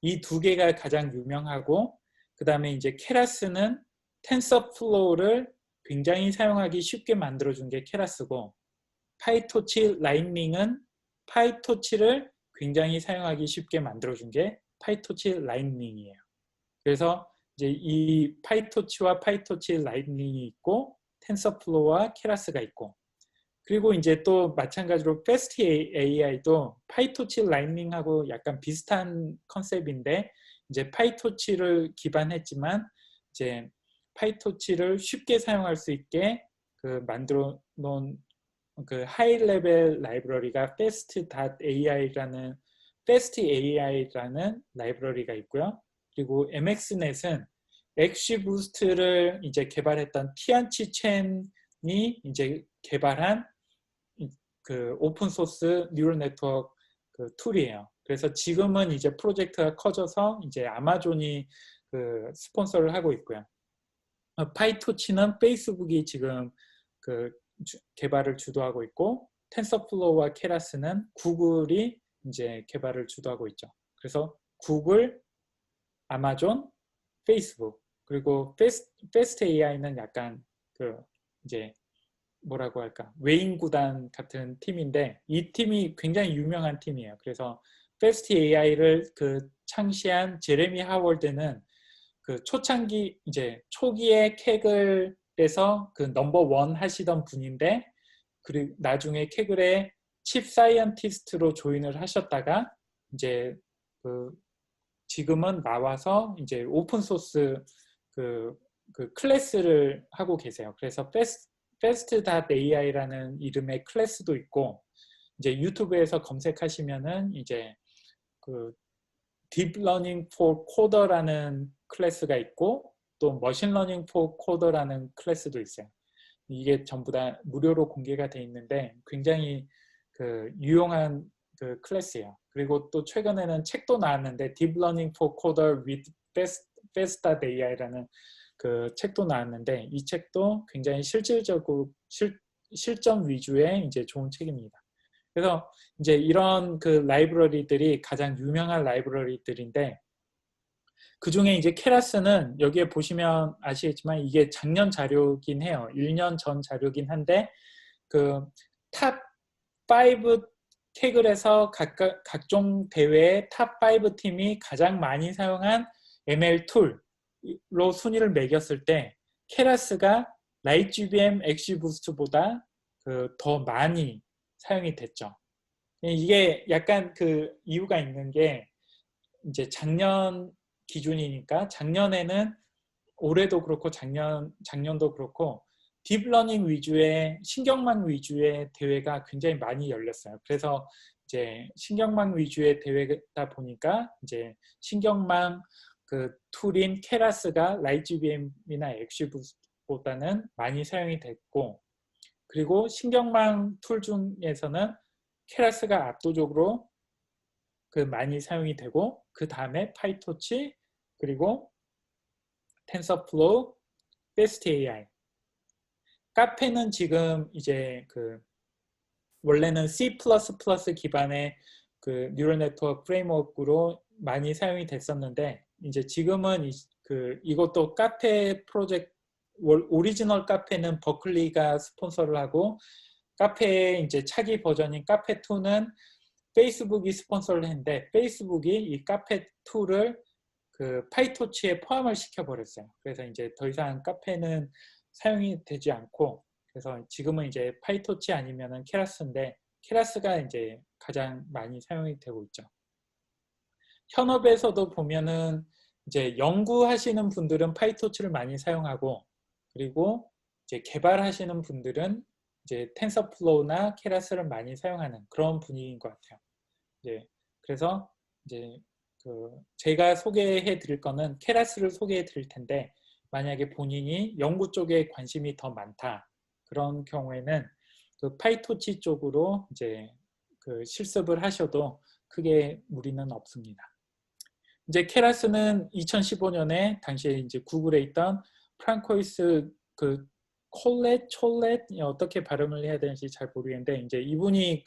이 두 개가 가장 유명하고 그다음에 이제 케라스는 텐서플로우를 굉장히 사용하기 쉽게 만들어준 게 케라스고 파이토치 라이트닝은 파이토치를 굉장히 사용하기 쉽게 만들어준 게 파이토치 라이트닝이에요. 그래서 이제 이 파이토치와 파이토치 라이트닝이 있고 텐서플로우와 케라스가 있고 그리고 이제 또 마찬가지로 패스트 AI도 파이토치 라이트닝하고 약간 비슷한 컨셉인데 이제 파이토치를 기반했지만 이제 파이토치를 쉽게 사용할 수 있게 만들어 놓은 그 하이 레벨 라이브러리가 fast.ai라는 라이브러리가 있고요. 그리고 MXNet은 엑시부스트를 이제 개발했던 티안치 첸이 이제 개발한 그 오픈 소스 뉴럴 네트워크 툴이에요. 그래서 지금은 이제 프로젝트가 커져서 이제 아마존이 스폰서를 하고 있고요. 파이토치는 페이스북이 지금 개발을 주도하고 있고 텐서플로우와 케라스는 구글이 이제 개발을 주도하고 있죠. 그래서 구글, 아마존, 페이스북 그리고 패스트 AI는 약간 이제 뭐라고 할까 외인 구단 같은 팀인데 이 팀이 굉장히 유명한 팀이에요. 그래서 패스트 AI를 창시한 제레미 하월드는 초창기 이제 초기에 케글에서 넘버 원 하시던 분인데 그리고 나중에 케글의 칩 사이언티스트로 조인을 하셨다가 이제 지금은 나와서 이제 오픈 소스 클래스를 하고 계세요. 그래서 fast.ai라는 이름의 클래스도 있고 이제 유튜브에서 검색하시면은 이제 Deep Learning for Coder라는 클래스가 있고 또 Machine Learning for Coder라는 클래스도 있어요. 이게 전부 다 무료로 공개가 돼 있는데 굉장히 유용한 클래스예요. 그리고 또 최근에는 책도 나왔는데 Deep Learning for Coder with Fast.ai라는 책도 나왔는데 이 책도 굉장히 실전 위주의 이제 좋은 책입니다. 그래서 이제 이런 라이브러리들이 가장 유명한 라이브러리들인데 그 중에 이제 케라스는 여기에 보시면 아시겠지만 이게 작년 자료긴 해요. 1년 전 자료긴 한데 탑 5 케글에서 각종 대회의 탑 5 팀이 가장 많이 사용한 ML 툴로 순위를 매겼을 때 케라스가 라이트GBM 엑시부스트보다 더 많이 사용이 됐죠. 이게 약간 이유가 있는 게 이제 작년 기준이니까 작년에는 올해도 그렇고 작년도 그렇고 딥러닝 위주의 신경망 위주의 대회가 굉장히 많이 열렸어요. 그래서 이제 신경망 위주의 대회다 보니까 이제 신경망 그 툴인 케라스가 라이트BM이나 엑시브보다는 많이 사용이 됐고, 그리고 신경망 툴 중에서는 케라스가 압도적으로 그 많이 사용이 되고, 그 다음에 파이토치, 그리고 텐서플로우, FastAI. 카페는 지금 이제 그 원래는 C++ 기반의 그 뉴럴 네트워크 프레임워크로 많이 사용이 됐었는데, 이제 지금은 이것도 카페 프로젝트, 오리지널 카페는 버클리가 스폰서를 하고, 카페의 이제 차기 버전인 카페2는 페이스북이 스폰서를 했는데, 페이스북이 이 카페2를 그 파이토치에 포함을 시켜버렸어요. 그래서 이제 더 이상 카페는 사용이 되지 않고, 그래서 지금은 이제 파이토치 아니면은 케라스인데, 케라스가 이제 가장 많이 사용이 되고 있죠. 현업에서도 보면은 이제 연구하시는 분들은 파이토치를 많이 사용하고, 그리고 이제 개발하시는 분들은 이제 텐서플로우나 케라스를 많이 사용하는 그런 분위기인 것 같아요. 이제 그래서 이제 제가 소개해 드릴 거는 케라스를 소개해 드릴 텐데, 만약에 본인이 연구 쪽에 관심이 더 많다, 그런 경우에는 그 파이토치 쪽으로 이제 그 실습을 하셔도 크게 무리는 없습니다. 이제 케라스는 2015년에 당시에 이제 구글에 있던 프랑코이스 그 촐렛 어떻게 발음을 해야 되는지 잘 모르겠는데, 이제 이분이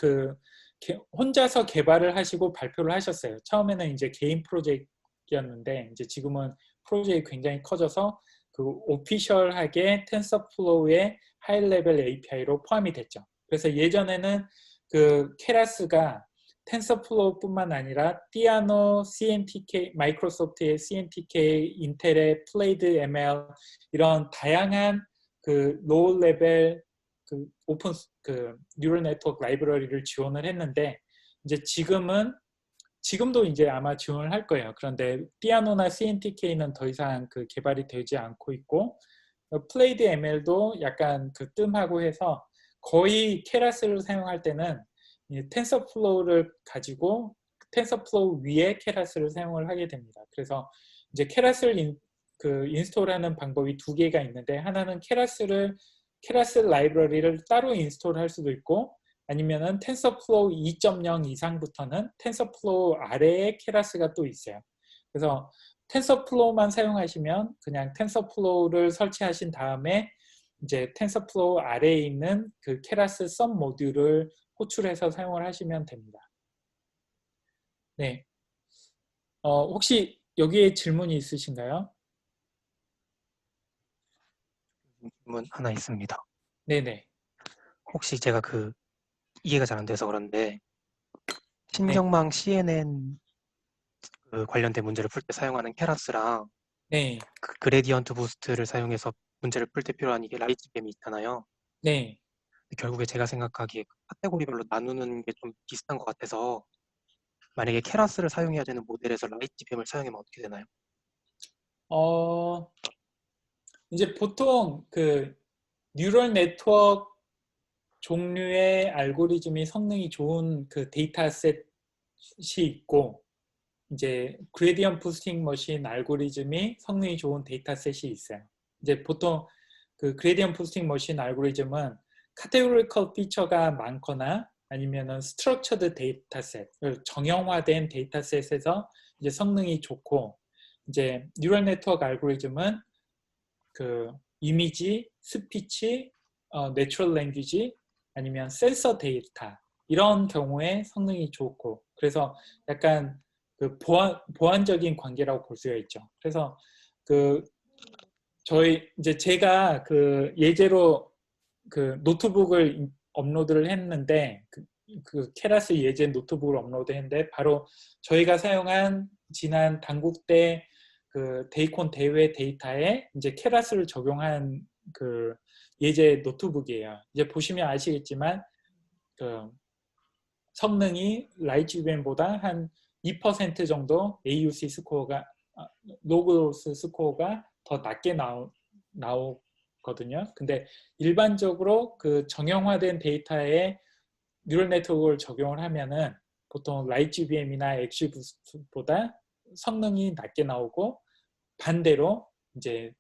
혼자서 개발을 하시고 발표를 하셨어요. 처음에는 이제 개인 프로젝트였는데, 이제 지금은 프로젝트가 굉장히 커져서 그 오피셜하게 텐서플로우의 하이 레벨 API로 포함이 됐죠. 그래서 예전에는 그 케라스가 텐서플로우뿐만 아니라 티아노, CNTK, 마이크로소프트의 CNTK, 인텔의 플레이드 ML 이런 다양한 그 로우 레벨 그 오픈 그 뉴럴 네트워크 라이브러리를 지원을 했는데, 이제 지금도 이제 아마 지원을 할 거예요. 그런데 피아노나 CNTK는 더 이상 그 개발이 되지 않고 있고, 플레이드 ML도 약간 그 뜸하고 해서 거의 케라스를 사용할 때는 텐서플로우를 가지고 텐서플로우 위에 케라스를 사용을 하게 됩니다. 그래서 이제 케라스를 인스톨하는 방법이 두 개가 있는데, 하나는 케라스 라이브러리를 따로 인스톨할 수도 있고, 아니면은 텐서플로우 2.0 이상부터는 텐서플로우 아래에 케라스가 또 있어요. 그래서 텐서플로우만 사용하시면 그냥 텐서플로우를 설치하신 다음에 이제 텐서플로우 아래에 있는 그 케라스 썸 모듈을 호출해서 사용을 하시면 됩니다. 네. 혹시 여기에 질문이 있으신가요? 질문 하나 있습니다. 네네. 혹시 제가 이해가 잘 안 돼서 그런데 네. 신경망 CNN 그 관련된 문제를 풀 때 사용하는 케라스랑 네. 그 그레디언트 부스트를 사용해서 문제를 풀 때 필요한 이게 라이트뱀이 있잖아요. 네. 결국에 제가 생각하기에 카테고리별로 나누는 게 좀 비슷한 것 같아서, 만약에 케라스를 사용해야 되는 모델에서 라이트뱀을 사용하면 어떻게 되나요? 이제 보통 그 뉴럴 네트워크 종류의 알고리즘이 성능이 좋은 그 데이터셋이 있고, 이제 그레디언트 부스팅 머신 알고리즘이 성능이 좋은 데이터셋이 있어요. 이제 보통 그 그레디언트 부스팅 머신 알고리즘은 카테고리컬 피처가 많거나 아니면은 스트럭처드 데이터셋, 정형화된 데이터셋에서 이제 성능이 좋고, 이제 뉴럴 네트워크 알고리즘은 그 이미지, 스피치, 내추럴 랭귀지 아니면 센서 데이터 이런 경우에 성능이 좋고, 그래서 약간 그 보완적인 관계라고 볼 수가 있죠. 그래서 제가 그 예제로 그 노트북을 업로드를 했는데, 그 케라스 예제 노트북을 업로드했는데, 바로 저희가 사용한 지난 단국대 그 데이콘 대회 데이터에 이제 케라스를 적용한 그 예제 노트북이에요. 이제 보시면 아시겠지만 그 성능이 라이트BM보다 한 2% 정도 AUC 스코어가 로그로스 스코어가 더 낮게 나오거든요. 근데 일반적으로 그 정형화된 데이터에 뉴럴 네트워크를 적용을 하면은 보통 라이트GBM이나 엑시부스트보다 성능이 낮게 나오고, 반대로 이제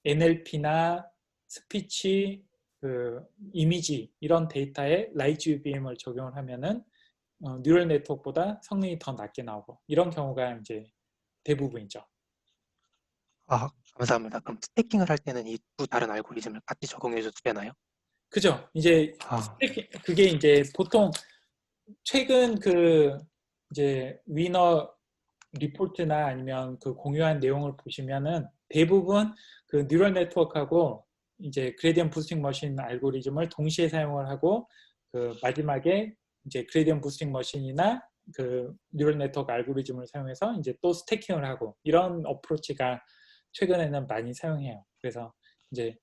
NLP나 스피치, 이미지 이런 데이터에 라이트GBM을 적용을 하면은 뉴럴 네트워크보다 성능이 더 낮게 나오고, 이런 경우가 이제 대부분이죠. 아, 감사합니다. 그럼 스태킹을 할 때는 이 두 다른 알고리즘을 같이 적용해 줘도 되나요? 그죠? 이제 아, 그게 이제 보통 최근 이제 위너 리포트나 아니면 그 공유한 내용을 보시면은 대부분 그 뉴럴 네트워크하고 이제 그레디언트 부스팅 머신 알고리즘을 동시에 사용을 하고, 그 마지막에 이제 그레디언트 부스팅 머신이나 그 뉴럴 네트워크 알고리즘을 사용해서 이제 또 스태킹을 하고, 이런 어프로치가 최근에는 많이 사용해요. 그래서 이제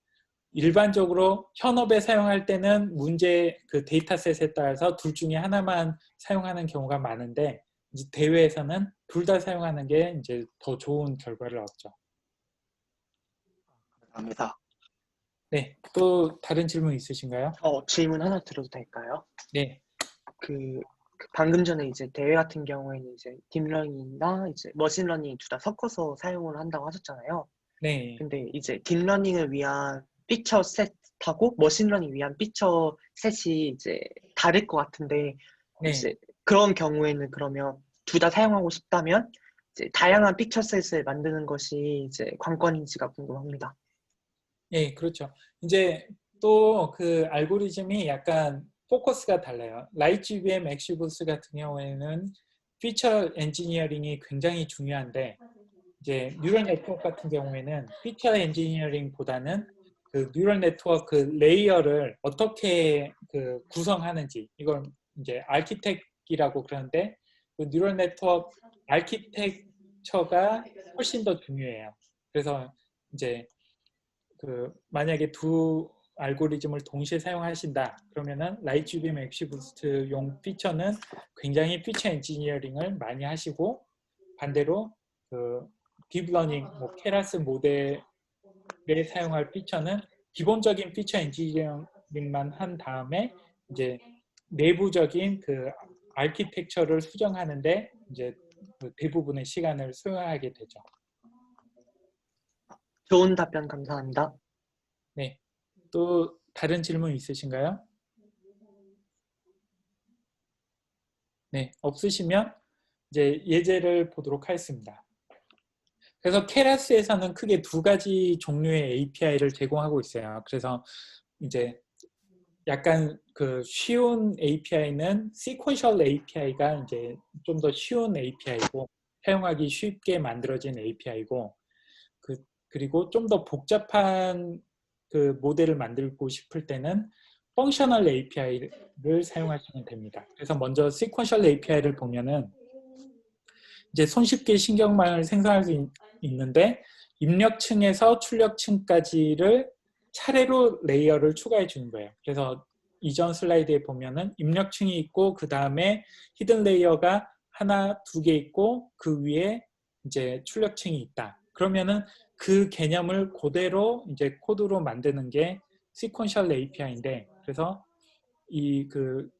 일반적으로 현업에 사용할 때는 문제 그 데이터셋에 따라서 둘 중에 하나만 사용하는 경우가 많은데, 이제 대회에서는 둘 다 사용하는 게 이제 더 좋은 결과를 얻죠. 감사합니다. 네, 또 다른 질문 있으신가요? 질문 하나 드려도 될까요? 네, 그 방금 전에 이제 대회 같은 경우에는 이제 딥러닝이나 이제 머신러닝 둘 다 섞어서 사용을 한다고 하셨잖아요. 네, 근데 이제 딥러닝을 위한 피처 셋하고 머신러닝 위한 피처 셋이 이제 다를 것 같은데, 네, 이제 그런 경우에는 그러면 둘 다 사용하고 싶다면 이제 다양한 피처 셋을 만드는 것이 이제 관건인지가 궁금합니다. 네, 그렇죠. 이제 또 그 알고리즘이 약간 포커스가 달라요. 라이트GBM, 엑시부스 같은 경우에는 피처 엔지니어링이 굉장히 중요한데, 이제 뉴럴 네트워크 같은 경우에는 피처 엔지니어링보다는 그 뉴럴 네트워크 레이어를 어떻게 그 구성하는지, 이걸 이제 아키텍이라고 그러는데, 그 뉴럴 네트워크 아키텍처가 훨씬 더 중요해요. 그래서 이제 그 만약에 두 알고리즘을 동시에 사용하신다 그러면은 라이트GBM 엑시부스트용 피처는 굉장히 피처 엔지니어링을 많이 하시고, 반대로 그 딥러닝, 뭐 케라스 모델에 사용할 피처는 기본적인 피처 엔지니어링만 한 다음에 이제 내부적인 그 아키텍처를 수정하는데 이제 그 대부분의 시간을 소요하게 되죠. 좋은 답변 감사합니다. 네, 또 다른 질문 있으신가요? 네, 없으시면 이제 예제를 보도록 하겠습니다. 그래서 케라스에서는 크게 두 가지 종류의 API를 제공하고 있어요. 그래서 이제 약간 그 쉬운 API는 sequential API가 이제 좀 더 쉬운 API고, 사용하기 쉽게 만들어진 API고, 그리고 좀 더 복잡한 그 모델을 만들고 싶을 때는 펑셔널 API를 사용하시면 됩니다. 그래서 먼저 sequential API를 보면은 이제 손쉽게 신경망을 생성할 수 있는데, 입력층에서 출력층까지를 차례로 레이어를 추가해 주는 거예요. 그래서 이전 슬라이드에 보면은 입력층이 있고, 그 다음에 히든 레이어가 하나, 두 개 있고, 그 위에 이제 출력층이 있다. 그러면은 그 개념을 그대로 이제 코드로 만드는 게 시퀀셜 API인데, 그래서 이 그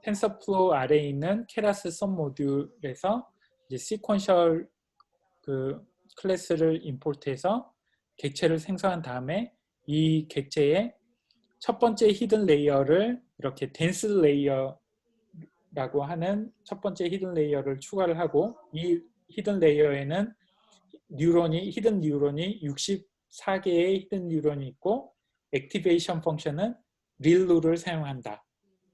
텐서플로우 아래에 있는 케라스 썸 모듈에서 이제 시퀀셜 그 클래스를 임포트해서 객체를 생성한 다음에 이 객체의 첫 번째 히든 레이어를 이렇게 덴스 레이어라고 하는 첫 번째 히든 레이어를 추가를 하고, 이 히든 레이어에는 히든 뉴런이 64개의 히든 뉴런이 있고, 액티베이션 펑션은 릴루를 사용한다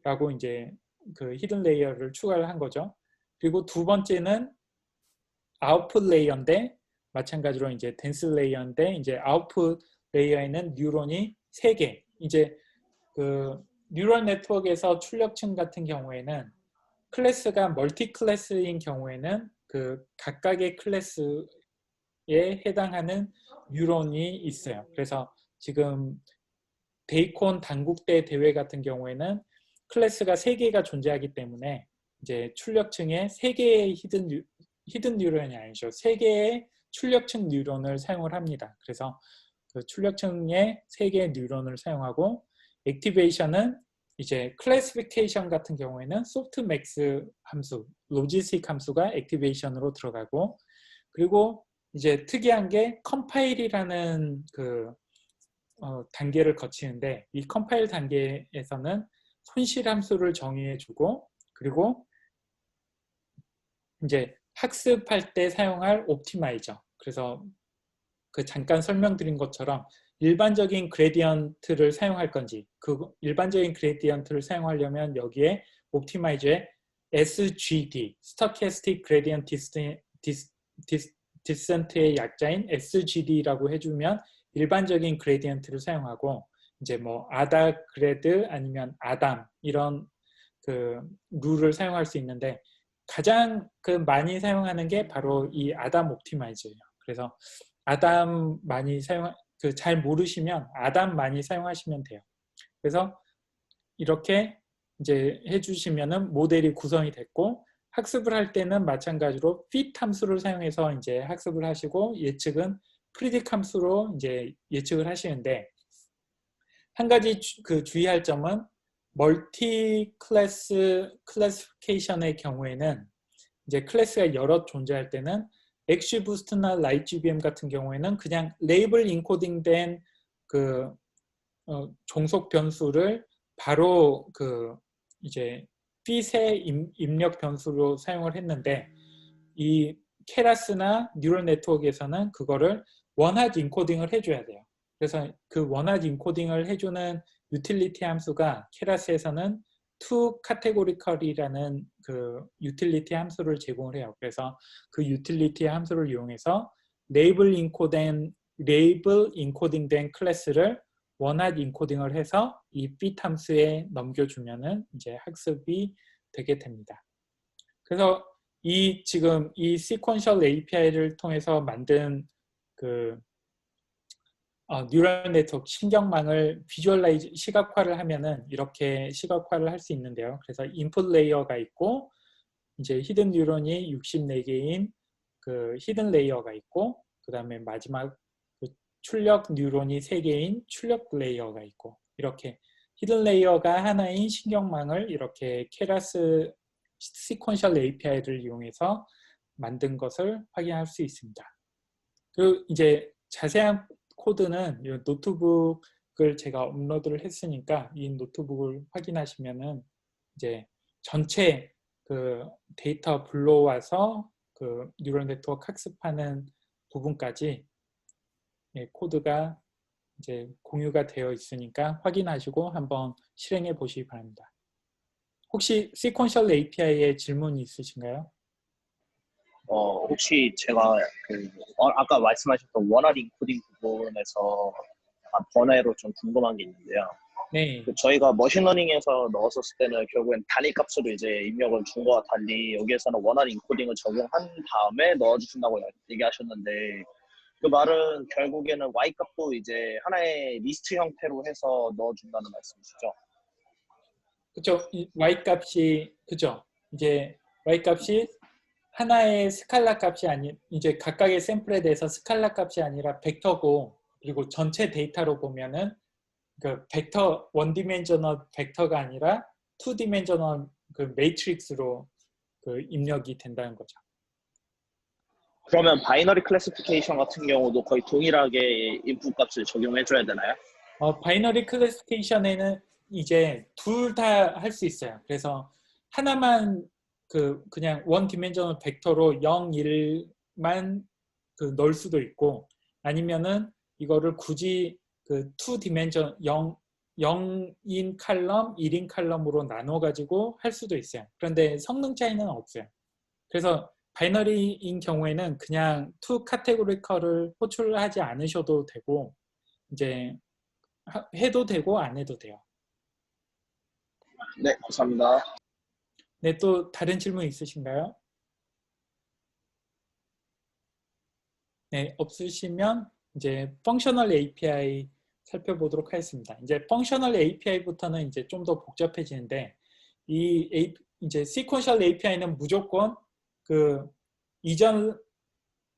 라고 이제 그 히든 레이어를 추가를 한 거죠. 그리고 두 번째는 아웃풋 레이어인데, 마찬가지로 이제 덴스 레이어인데, 이제 아웃풋 레이어에는 뉴런이 3개. 이제 그 뉴럴 네트워크에서 출력층 같은 경우에는 클래스가 멀티 클래스인 경우에는 그 각각의 클래스에 해당하는 뉴런이 있어요. 그래서 지금 데이콘 단국대 대회 같은 경우에는 클래스가 3개가 존재하기 때문에 이제 출력층에 3개의 히든 뉴런이 아니죠. 3개의 출력층 뉴런을 사용을 합니다. 그래서 그 출력층에 3개의 뉴런을 사용하고, 액티베이션은 이제 클래시피케이션 같은 경우에는 소프트맥스 함수, 로지스틱 함수가 액티베이션으로 들어가고, 그리고 이제 특이한 게 컴파일이라는 그 단계를 거치는데, 이 컴파일 단계에서는 손실 함수를 정의해주고, 그리고 이제 학습할 때 사용할 옵티마이저. 그래서 그 잠깐 설명드린 것처럼 일반적인 그레디언트를 사용할 건지, 그 일반적인 그레디언트를 사용하려면 여기에 옵티마이저에 SGD, Stochastic Gradient Descent의 약자인 SGD라고 해주면 일반적인 그레디언트를 사용하고, 이제 뭐 아다 그레드 아니면 아담 이런 그 룰을 사용할 수 있는데, 가장 그 많이 사용하는 게 바로 이 아담 옵티마이저예요. 그래서 아담 많이 잘 모르시면 아담 많이 사용하시면 돼요. 그래서 이렇게 이제 해주시면은 모델이 구성이 됐고, 학습을 할 때는 마찬가지로 fit 함수를 사용해서 이제 학습을 하시고, 예측은 predict 함수로 이제 예측을 하시는데, 한 가지 주의할 점은 멀티 클래스 클래시피케이션의 경우에는 이제 클래스가 여러 존재할 때는 XGBoost나 LightGBM 같은 경우에는 그냥 레이블 인코딩된 그 종속 변수를 바로 그 이제 fit의 입력 변수로 사용을 했는데, 이 케라스나 뉴럴 네트워크에서는 그거를 원하드 인코딩을 해줘야 돼요. 그래서 그 원하드 인코딩을 해주는 유틸리티 함수가 케라스에서는 to categorical이라는 그 유틸리티 함수를 제공을 해요. 그래서 그 유틸리티 함수를 이용해서 레이블 인코딩된 클래스를 원하드 인코딩을 해서 이 fit 함수에 넘겨주면은 이제 학습이 되게 됩니다. 그래서 지금 이 sequential API를 통해서 만든 그 뉴럴 네트워크 신경망을 시각화를 하면은 이렇게 시각화를 할 수 있는데요. 그래서 인풋 레이어가 있고, 이제 히든 뉴런이 64개인 그 히든 레이어가 있고, 그 다음에 마지막 그 출력 뉴런이 3개인 출력 레이어가 있고, 이렇게 히든 레이어가 하나인 신경망을 이렇게 케라스 시퀀셜 API를 이용해서 만든 것을 확인할 수 있습니다. 그리고 이제 자세한 코드는 이 노트북을 제가 업로드를 했으니까 이 노트북을 확인하시면은 이제 전체 그 데이터 불러와서 그 뉴럴 네트워크 학습하는 부분까지 코드가 이제 공유가 되어 있으니까 확인하시고 한번 실행해 보시기 바랍니다. 혹시 sequential API에 질문이 있으신가요? 혹시 제가 아까 말씀하셨던 원활 인코딩 부분에서 번외로 좀 궁금한 게 있는데요. 네. 저희가 머신러닝에서 넣었을 때는 결국엔 단위 값으로 이제 입력을 준 거와 달리 여기에서는 원활 인코딩을 적용한 다음에 넣어주신다고 얘기하셨는데, 그 말은 결국에는 y 값도 이제 하나의 리스트 형태로 해서 넣어준다는 말씀이시죠? 그렇죠. y 값이 그죠. 이제 y 값이 하나의 스칼라 값이 아닌, 이제 각각의 샘플에 대해서 스칼라 값이 아니라 벡터고, 그리고 전체 데이터로 보면은 그 벡터 원디멘셔널 벡터가 아니라 투디멘셔널 그 매트릭스로 그 입력이 된다는 거죠. 그러면 바이너리 클래시피케이션 같은 경우도 거의 동일하게 인풋 값을 적용해줘야 되나요? 바이너리 클래시피케이션에는 이제 둘 다 할 수 있어요. 그래서 하나만 그냥 원 디멘셔널 벡터로 0, 1만 그 넣을 수도 있고, 아니면은 이거를 굳이 그 2 디멘션 0인 칼럼, 1인 칼럼으로 나눠 가지고 할 수도 있어요. 그런데 성능 차이는 없어요. 그래서 바이너리인 경우에는 그냥 to categorical을 호출을 하지 않으셔도 되고, 이제 해도 되고 안 해도 돼요. 네, 감사합니다. 네, 또 다른 질문 있으신가요? 네, 없으시면 이제 펑셔널 API 살펴보도록 하겠습니다. 이제 펑셔널 API부터는 이제 좀 더 복잡해지는데, 이제 sequential API는 무조건 그 이전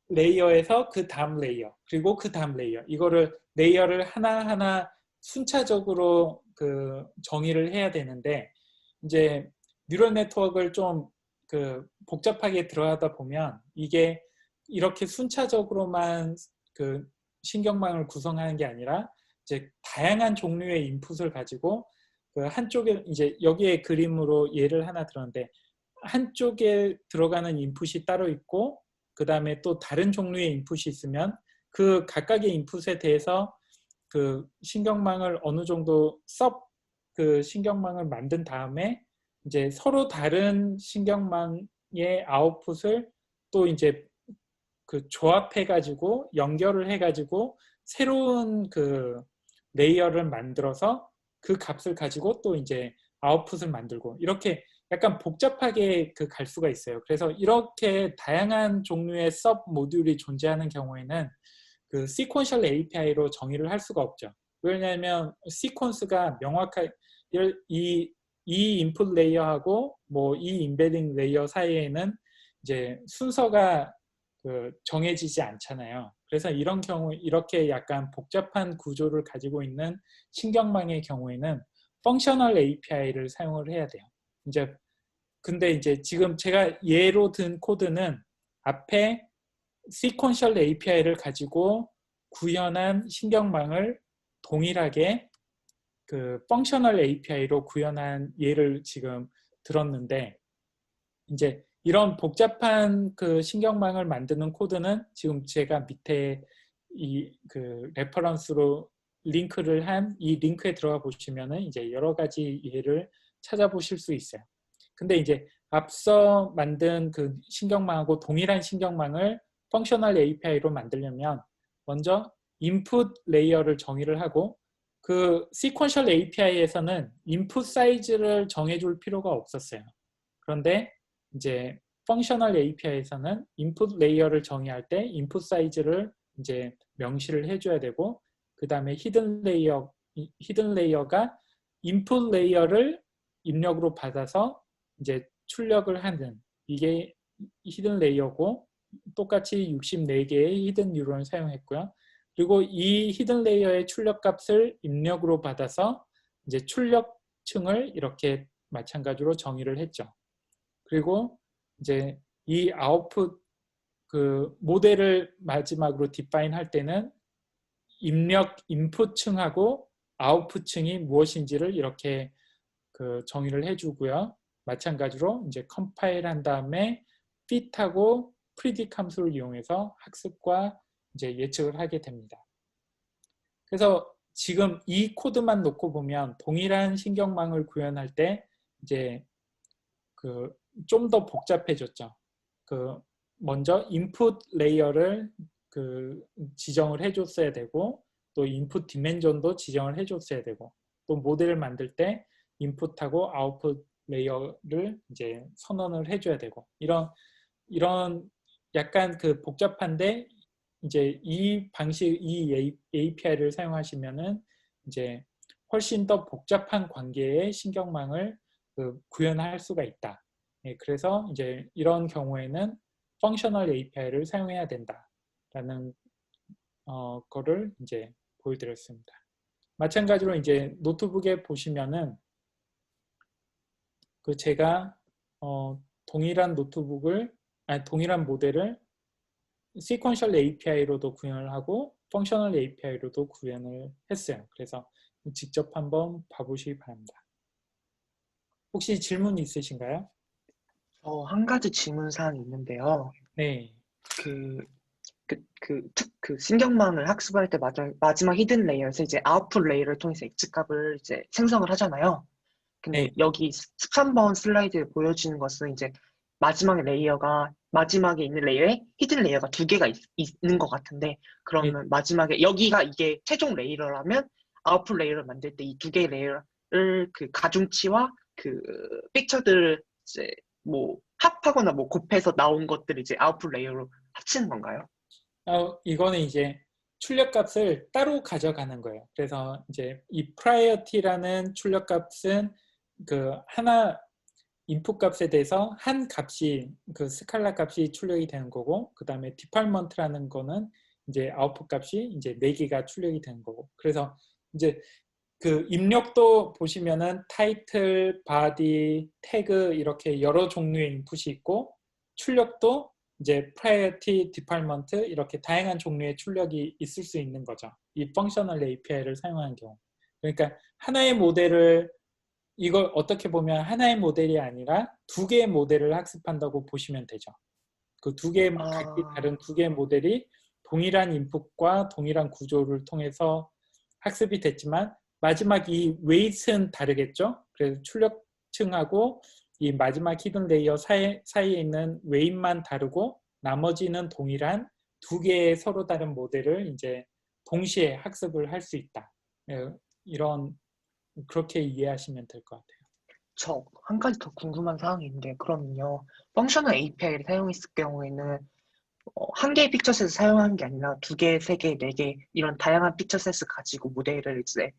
레이어에서 그 다음 레이어, 그리고 그 다음 레이어, 이거를 레이어를 하나하나 순차적으로 그 정의를 해야 되는데 이제 뉴럴 네트워크를 좀 그 복잡하게 들어가다 보면 이게 이렇게 순차적으로만 그 신경망을 구성하는 게 아니라 이제 다양한 종류의 인풋을 가지고 그 한쪽에 이제 여기에 그림으로 예를 하나 들었는데 한쪽에 들어가는 인풋이 따로 있고 그 다음에 또 다른 종류의 인풋이 있으면 그 각각의 인풋에 대해서 그 신경망을 어느 정도 그 신경망을 만든 다음에 이제 서로 다른 신경망의 아웃풋을 또 이제 그 조합해 가지고 연결을 해 가지고 새로운 그 레이어를 만들어서 그 값을 가지고 또 이제 아웃풋을 만들고 이렇게 약간 복잡하게 그 갈 수가 있어요. 그래서 이렇게 다양한 종류의 섭 모듈이 존재하는 경우에는 그 시퀀셜 API로 정의를 할 수가 없죠. 왜냐하면 시퀀스가 명확하게 이 인풋 레이어하고 뭐 이 임베딩 레이어 사이에는 이제 순서가 그 정해지지 않잖아요. 그래서 이런 경우 이렇게 약간 복잡한 구조를 가지고 있는 신경망의 경우에는 펑셔널 API를 사용을 해야 돼요. 이제 근데 이제 지금 제가 예로 든 코드는 앞에 시퀀셜 API를 가지고 구현한 신경망을 동일하게 그 펑셔널 API로 구현한 예를 지금 들었는데 이제 이런 복잡한 그 신경망을 만드는 코드는 지금 제가 밑에 이 그 레퍼런스로 링크를 한 이 링크에 들어가 보시면은 이제 여러 가지 예를 찾아보실 수 있어요. 근데 이제 앞서 만든 그 신경망하고 동일한 신경망을 펑셔널 API로 만들려면 먼저 인풋 레이어를 정의를 하고 그 시퀀셜 API에서는 인풋 사이즈를 정해줄 필요가 없었어요. 그런데 이제 펑셔널 API에서는 인풋 레이어를 정의할 때 인풋 사이즈를 이제 명시를 해줘야 되고 그 다음에 히든 레이어가 인풋 레이어를 입력으로 받아서 이제 출력을 하는 이게 히든 레이어고 똑같이 64개의 히든 뉴런을 사용했고요. 그리고 이 히든 레이어의 출력값을 입력으로 받아서 이제 출력층을 이렇게 마찬가지로 정의를 했죠. 그리고 이제 이 아웃풋 그 모델을 마지막으로 디파인 할 때는 입력 인풋층하고 아웃풋층이 무엇인지를 이렇게 그 정의를 해주고요. 마찬가지로 이제 컴파일 한 다음에 fit하고 predict 함수를 이용해서 학습과 이제 예측을 하게 됩니다. 그래서 지금 이 코드만 놓고 보면 동일한 신경망을 구현할 때 이제 그 좀 더 복잡해졌죠. 그 먼저 인풋 레이어를 그 지정을 해줬어야 되고 또 인풋 디멘전도 지정을 해줬어야 되고 또 모델을 만들 때 인풋하고 아웃풋 레이어를 이제 선언을 해줘야 되고 이런 약간 그 복잡한데 이제 이 방식 이 API를 사용하시면은 이제 훨씬 더 복잡한 관계의 신경망을 그 구현할 수가 있다. 예, 그래서 이제 이런 경우에는 펑셔널 API를 사용해야 된다라는 거를 이제 보여드렸습니다. 마찬가지로 이제 노트북에 보시면은 그 제가 동일한 동일한 모델을 시퀀셜 API로도 구현을 하고 펑셔널 API로도 구현을 했어요. 그래서 직접 한번 봐보시기 바랍니다. 혹시 질문 있으신가요? 한 가지 질문 사항이 있는데요. 네. 그 신경망을 학습할 때 마지막 히든 레이어에서 이제 아웃풋 레이어를 통해서 X값을 이제 생성을 하잖아요. 근데 네. 여기 13번 슬라이드에 보여지는 것은 이제 마지막에 있는 레이어에 히든 레이어가 2개가 있는 것 같은데 그러면 마지막에 여기가 이게 최종 레이어라면 아웃풋 레이어를 만들 때 이 2개의 레이어를 그 가중치와 그 픽처들을 이제 뭐 합하거나 뭐 곱해서 나온 것들을 이제 아웃풋 레이어로 합치는 건가요? 이거는 이제 출력값을 따로 가져가는 거예요. 그래서 이제 이 priority라는 출력값은 그 하나 인풋 값에 대해서 한 값이 그 스칼라 값이 출력이 되는 거고 그 다음에 디파트먼트라는 거는 이제 아웃풋 값이 이제 4개가 출력이 되는 거고 그래서 이제 그 입력도 보시면은 타이틀, 바디, 태그 이렇게 여러 종류의 인풋이 있고 출력도 이제 priority, department 이렇게 다양한 종류의 출력이 있을 수 있는 거죠. 이 functional API를 사용하는 경우. 그러니까 하나의 모델을 이걸 어떻게 보면 하나의 모델이 아니라 두 개의 모델을 학습한다고 보시면 되죠. 그 두 개의 각기 다른 두 개의 모델이 동일한 인풋과 동일한 구조를 통해서 학습이 됐지만 마지막 이 웨이트는 다르겠죠. 그래서 출력층하고 이 마지막 히든 레이어 사이에 있는 웨이트만 다르고 나머지는 동일한 두 개의 서로 다른 모델을 이제 동시에 학습을 할 수 있다. 이런 그렇게 이해하시면 될 것 같아요. 저 한 가지 더 궁금한 사항이 있는데 그러면요. 펑셔널 API를 사용했을 경우에는 한 개의 픽처셋을 사용하는 게 아니라 두 개, 세 개, 네 개 이런 다양한 픽처셋을 가지고 모델을 이제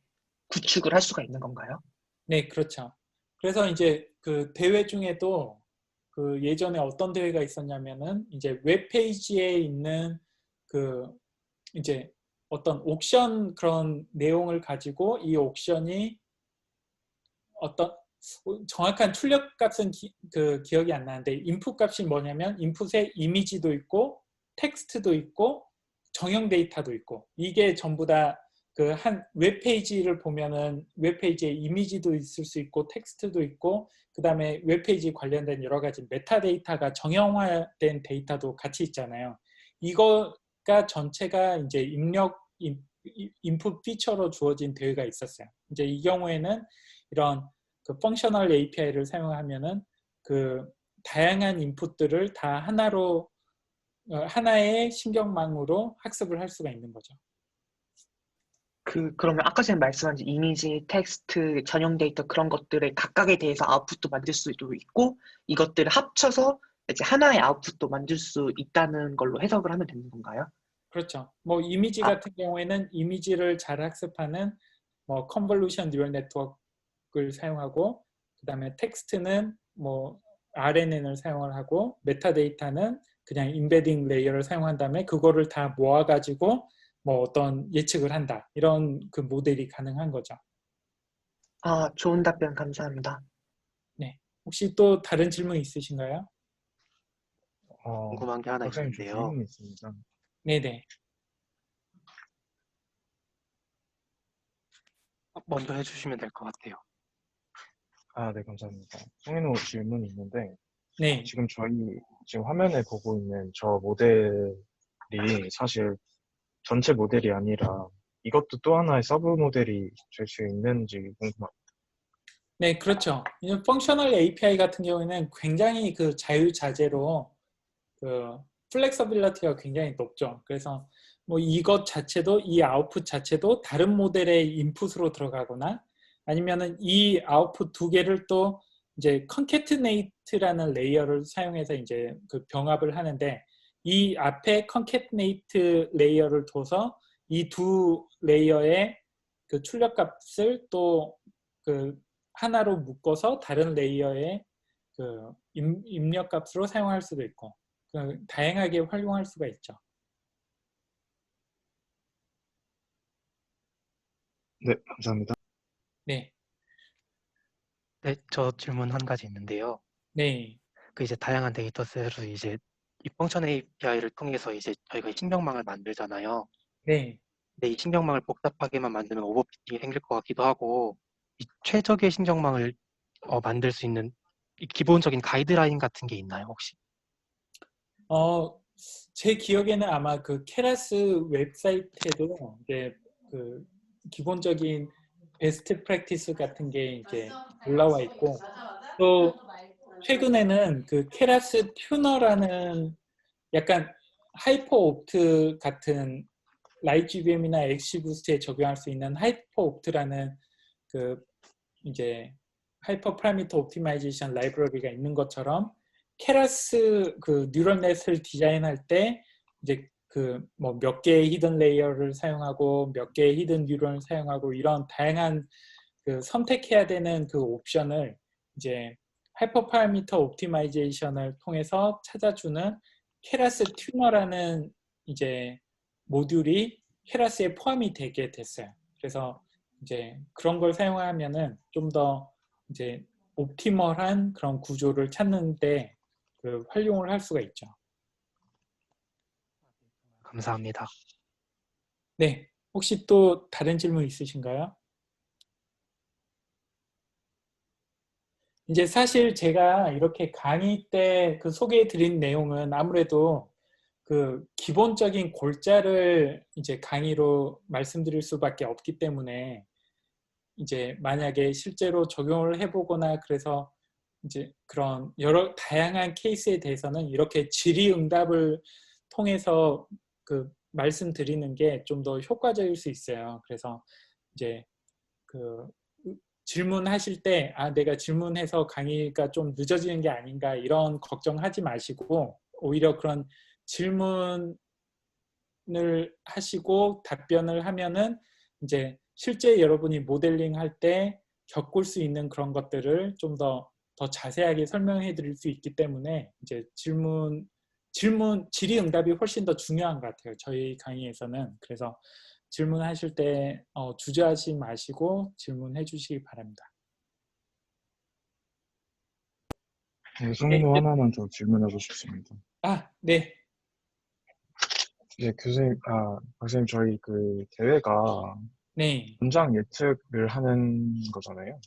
구축을 할 수가 있는 건가요? 네, 그렇죠. 그래서 이제 그 대회 중에도 그 예전에 어떤 대회가 있었냐면은 이제 웹페이지에 있는 그 이제 어떤 옥션 그런 내용을 가지고 이 옥션이 어떤 정확한 출력 값은 기억이 안 나는데 인풋 값이 뭐냐면 인풋에 이미지도 있고 텍스트도 있고 정형 데이터도 있고 이게 전부 다 그 한 웹페이지를 보면은 웹페이지에 이미지도 있을 수 있고 텍스트도 있고 그 다음에 웹페이지 관련된 여러 가지 메타데이터가 정형화된 데이터도 같이 있잖아요. 이거가 전체가 이제 입력 인풋 피처로 주어진 대회가 있었어요. 이제 이 경우에는 이런 그 펑셔널 API를 사용하면은 그 다양한 인풋들을 다 하나로 하나의 신경망으로 학습을 할 수가 있는 거죠. 그러면 아까 전에 말씀하신 이미지, 텍스트, 전용 데이터 그런 것들의 각각에 대해서 아웃풋도 만들 수도 있고 이것들을 합쳐서 이제 하나의 아웃풋도 만들 수 있다는 걸로 해석을 하면 되는 건가요? 그렇죠. 뭐 이미지 같은 경우에는 이미지를 잘 학습하는 뭐 컨볼루션 뉴럴 네트워크를 사용하고 그다음에 텍스트는 뭐 RNN을 사용을 하고 메타데이터는 그냥 임베딩 레이어를 사용한 다음에 그거를 다 모아가지고 뭐 어떤 예측을 한다. 이런 그 모델이 가능한 거죠. 아, 좋은 답변 감사합니다. 네. 혹시 또 다른 질문 있으신가요? 궁금한 게 하나 박사님, 저 있는데요. 질문 있습니다. 네네. 먼저 해주시면 될 것 같아요. 아, 네, 감사합니다. 송인호 질문이 있는데, 네. 지금 지금 화면에 보고 있는 저 모델이 사실 전체 모델이 아니라 이것도 또 하나의 서브 모델이 될 수 있는지 궁금합니다. 네, 그렇죠. 펑셔널 API 같은 경우에는 굉장히 그 자유자재로 그 플렉서빌리티가 굉장히 높죠. 그래서 뭐 이것 자체도 이 아웃풋 자체도 다른 모델의 인풋으로 들어가거나 아니면은 이 아웃풋 두 개를 또 이제 컨캐트네이트라는 레이어를 사용해서 이제 그 병합을 하는데 이 앞에 컨캐트네이트 레이어를 둬서 이 두 레이어의 그 출력값을 또 그 하나로 묶어서 다른 레이어의 그 입력값으로 사용할 수도 있고 다양하게 활용할 수가 있죠. 네, 감사합니다. 네, 네, 저 질문 한 가지 있는데요. 네, 그 이제 다양한 데이터셋으로 이제 이 펑션 API를 통해서 이제 저희가 신경망을 만들잖아요. 네. 근데 이 신경망을 복잡하게만 만들면 오버피팅이 생길 것 같기도 하고 이 최적의 신경망을 만들 수 있는 이 기본적인 가이드라인 같은 게 있나요, 혹시? 제 기억에는 아마 그 케라스 웹사이트에도 이제 그 기본적인 베스트 프랙티스 같은 게 이제 올라와 있고 또 최근에는 그 케라스 튜너라는 약간 하이퍼 옵트 같은 라이트GBM이나 엑시부스트에 적용할 수 있는 하이퍼 옵트라는 그 이제 하이퍼 파라미터 옵티마이제이션 라이브러리가 있는 것처럼 케라스 그 뉴럴넷을 디자인할 때 이제 그 뭐 몇 개의 히든 레이어를 사용하고 몇 개의 히든 뉴런을 사용하고 이런 다양한 그 선택해야 되는 그 옵션을 이제 하이퍼 파라미터 옵티마이제이션을 통해서 찾아주는 케라스 튜너라는 이제 모듈이 케라스에 포함이 되게 됐어요. 그래서 이제 그런 걸 사용하면은 좀 더 이제 옵티멀한 그런 구조를 찾는데 그 활용을 할 수가 있죠. 감사합니다. 네, 혹시 또 다른 질문 있으신가요? 이제 사실 제가 이렇게 강의 때 그 소개해 드린 내용은 아무래도 그 기본적인 골자를 이제 강의로 말씀드릴 수밖에 없기 때문에 이제 만약에 실제로 적용을 해보거나 그래서 이제 그런 여러 다양한 케이스에 대해서는 이렇게 질의응답을 통해서 그 말씀드리는 게 좀 더 효과적일 수 있어요. 그래서 이제 그 질문하실 때 내가 질문해서 강의가 좀 늦어지는 게 아닌가 이런 걱정하지 마시고 오히려 그런 질문을 하시고 답변을 하면은 이제 실제 여러분이 모델링 할 때 겪을 수 있는 그런 것들을 좀 더 자세하게 설명해 드릴 수 있기 때문에 이제 질의응답이 훨씬 더 중요한 것 같아요. 저희 강의에서는. 그래서 질문하실 때 주저하지 마시고 질문해 주시기 바랍니다. 네, 성우 하나만 더 질문하고 싶습니다. 네. 네, 박사님, 저희 그 대회가 네. 문장 예측을 하는 거잖아요.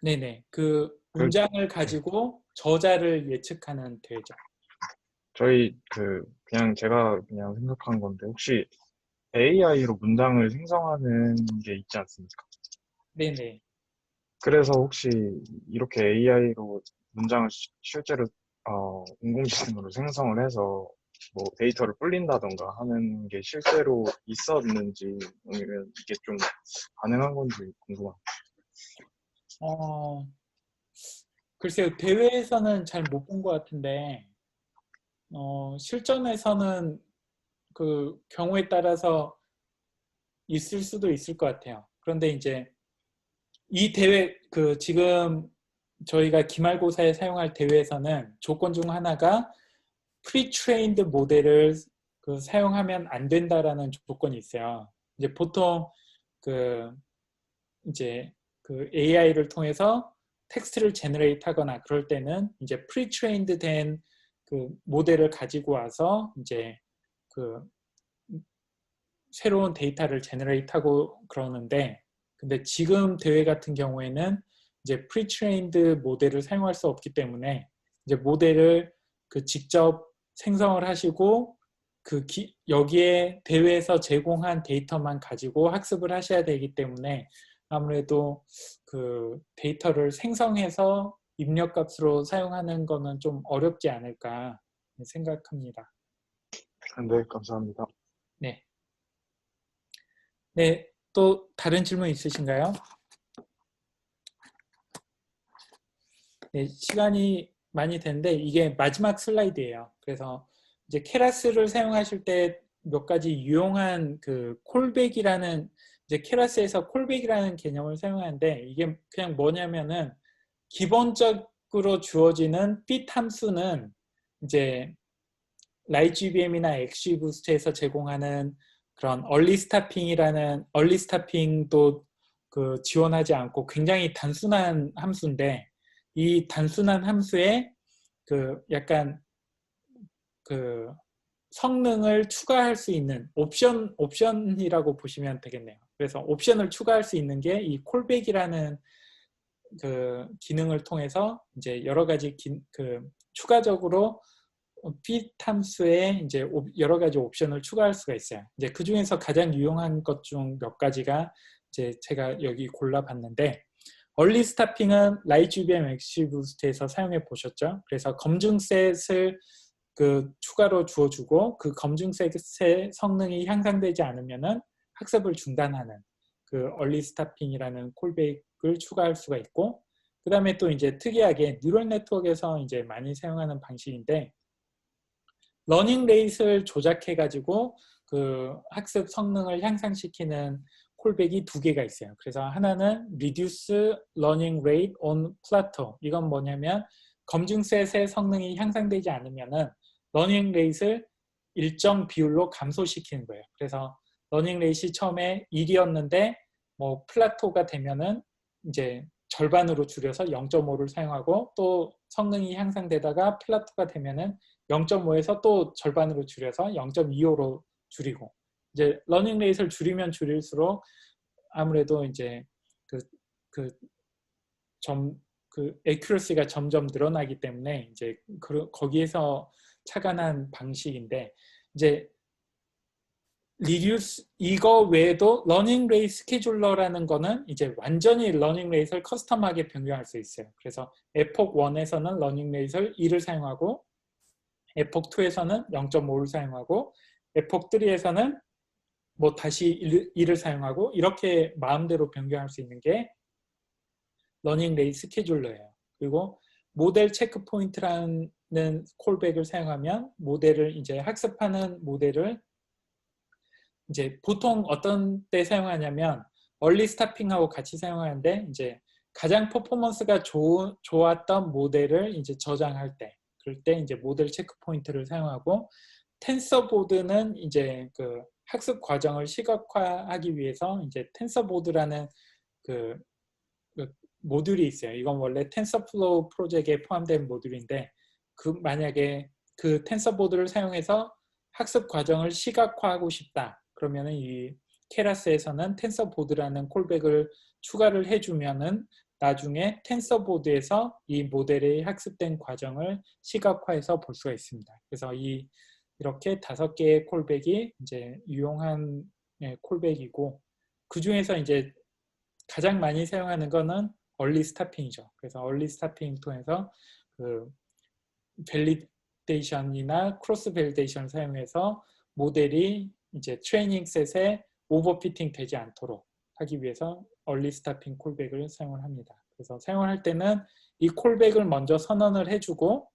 네네. 그 그, 문장을 가지고 저자를 예측하는 대회죠. 저희 제가 그냥 생각한 건데, 혹시 AI로 문장을 생성하는 게 있지 않습니까? 네네. 그래서 혹시 이렇게 AI로 문장을 실제로 인공지능으로 생성을 해서 뭐 데이터를 불린다던가 하는 게 실제로 있었는지 아니면 이게 좀 가능한 건지 궁금합니다. 글쎄요. 대회에서는 잘 못 본 것 같은데 실전에서는 그 경우에 따라서 있을 수도 있을 것 같아요. 그런데 이제 이 대회 지금 저희가 기말고사에 사용할 대회에서는 조건 중 하나가 프리트레인드 모델을 사용하면 안 된다라는 조건이 있어요. 이제 보통 이제 AI를 통해서 텍스트를 제너레이트 하거나 그럴 때는 이제 프리트레인드 된 그 모델을 가지고 와서 이제 새로운 데이터를 제너레이트 하고 그러는데 근데 지금 대회 같은 경우에는 이제 프리트레인드 모델을 사용할 수 없기 때문에 이제 모델을 직접 생성을 하시고 여기에 대회에서 제공한 데이터만 가지고 학습을 하셔야 되기 때문에 아무래도 데이터를 생성해서 입력값으로 사용하는 거는 좀 어렵지 않을까 생각합니다. 네, 감사합니다. 네. 네, 또 다른 질문 있으신가요? 네, 시간이 많이 됐는데 이게 마지막 슬라이드예요. 그래서 이제 케라스를 사용하실 때 몇 가지 유용한 콜백이라는 이제 케라스에서 콜백이라는 개념을 사용하는데 이게 그냥 뭐냐면은 기본적으로 주어지는 fit 함수는 이제 라이트GBM이나 XGBoost에서 제공하는 그런 얼리 스타핑도 지원하지 않고 굉장히 단순한 함수인데 이 단순한 함수에 약간 성능을 추가할 수 있는 옵션이라고 보시면 되겠네요. 그래서 옵션을 추가할 수 있는 게 이 콜백이라는 기능을 통해서 이제 여러 가지 추가적으로 fit 함수에 이제 여러 가지 옵션을 추가할 수가 있어요. 이제 그 중에서 가장 유용한 것 중 몇 가지가 이제 제가 여기 골라봤는데, 얼리 스타핑은 라이트GBM XGBoost에서 사용해 보셨죠? 그래서 검증셋을 추가로 주어주고 그 검증셋의 성능이 향상되지 않으면은 학습을 중단하는 얼리 스타핑이라는 콜백을 추가할 수가 있고, 그 다음에 또 이제 특이하게 뉴럴 네트워크에서 이제 많이 사용하는 방식인데, 러닝 레이트를 조작해 가지고 학습 성능을 향상시키는 콜백이 두 개가 있어요. 그래서 하나는 reduce learning rate on plateau. 이건 뭐냐면 검증셋의 성능이 향상되지 않으면은 러닝 레이트를 일정 비율로 감소시키는 거예요. 그래서 러닝 레이트이 처음에 1이었는데 뭐 플라토가 되면은 이제 절반으로 줄여서 0.5를 사용하고 또 성능이 향상되다가 플라토가 되면은 0.5에서 또 절반으로 줄여서 0.25로 줄이고 이제 러닝 레이트를 줄이면 줄일수록 아무래도 이제 그 accuracy가 점점 늘어나기 때문에 이제 거기에서 착안한 방식인데 이제 reduce 이거 외에도 러닝 레이스 스케줄러라는 거는 이제 완전히 러닝 레이스를 커스텀하게 변경할 수 있어요. 그래서 에폭 1에서는 러닝 레이스를 2를 사용하고 에폭 2에서는 0.5를 사용하고 에폭 3에서는 뭐 다시 2를 사용하고 이렇게 마음대로 변경할 수 있는 게 러닝 레이스 스케줄러예요. 그리고 모델 체크 포인트라는 콜백을 사용하면 모델을 이제 학습하는 모델을 이제 보통 어떤 때 사용하냐면 얼리 스타핑하고 같이 사용하는데 이제 가장 퍼포먼스가 좋았던 모델을 이제 저장할 때 그럴 때 이제 모델 체크 포인트를 사용하고 텐서보드는 이제 그 학습 과정을 시각화하기 위해서 이제 텐서보드라는 그 모듈이 있어요. 이건 원래 텐서플로우 프로젝트에 포함된 모듈인데 만약에 그 텐서보드를 사용해서 학습 과정을 시각화하고 싶다. 그러면은 이 케라스에서는 텐서보드라는 콜백을 추가를 해주면은 나중에 텐서보드에서 이 모델의 학습된 과정을 시각화해서 볼 수가 있습니다. 그래서 이렇게 5개의 콜백이 이제 유용한 콜백이고 그 중에서 이제 가장 많이 사용하는 거는 얼리 스타핑이죠. 그래서 얼리 스타핑 통해서 그 밸리데이션이나 크로스 밸리데이션을 사용해서 모델이 이제 트레이닝 셋에 오버피팅 되지 않도록 하기 위해서 얼리 스타핑 콜백을 사용을 합니다. 그래서 사용을 할 때는 이 콜백을 먼저 선언을 해주고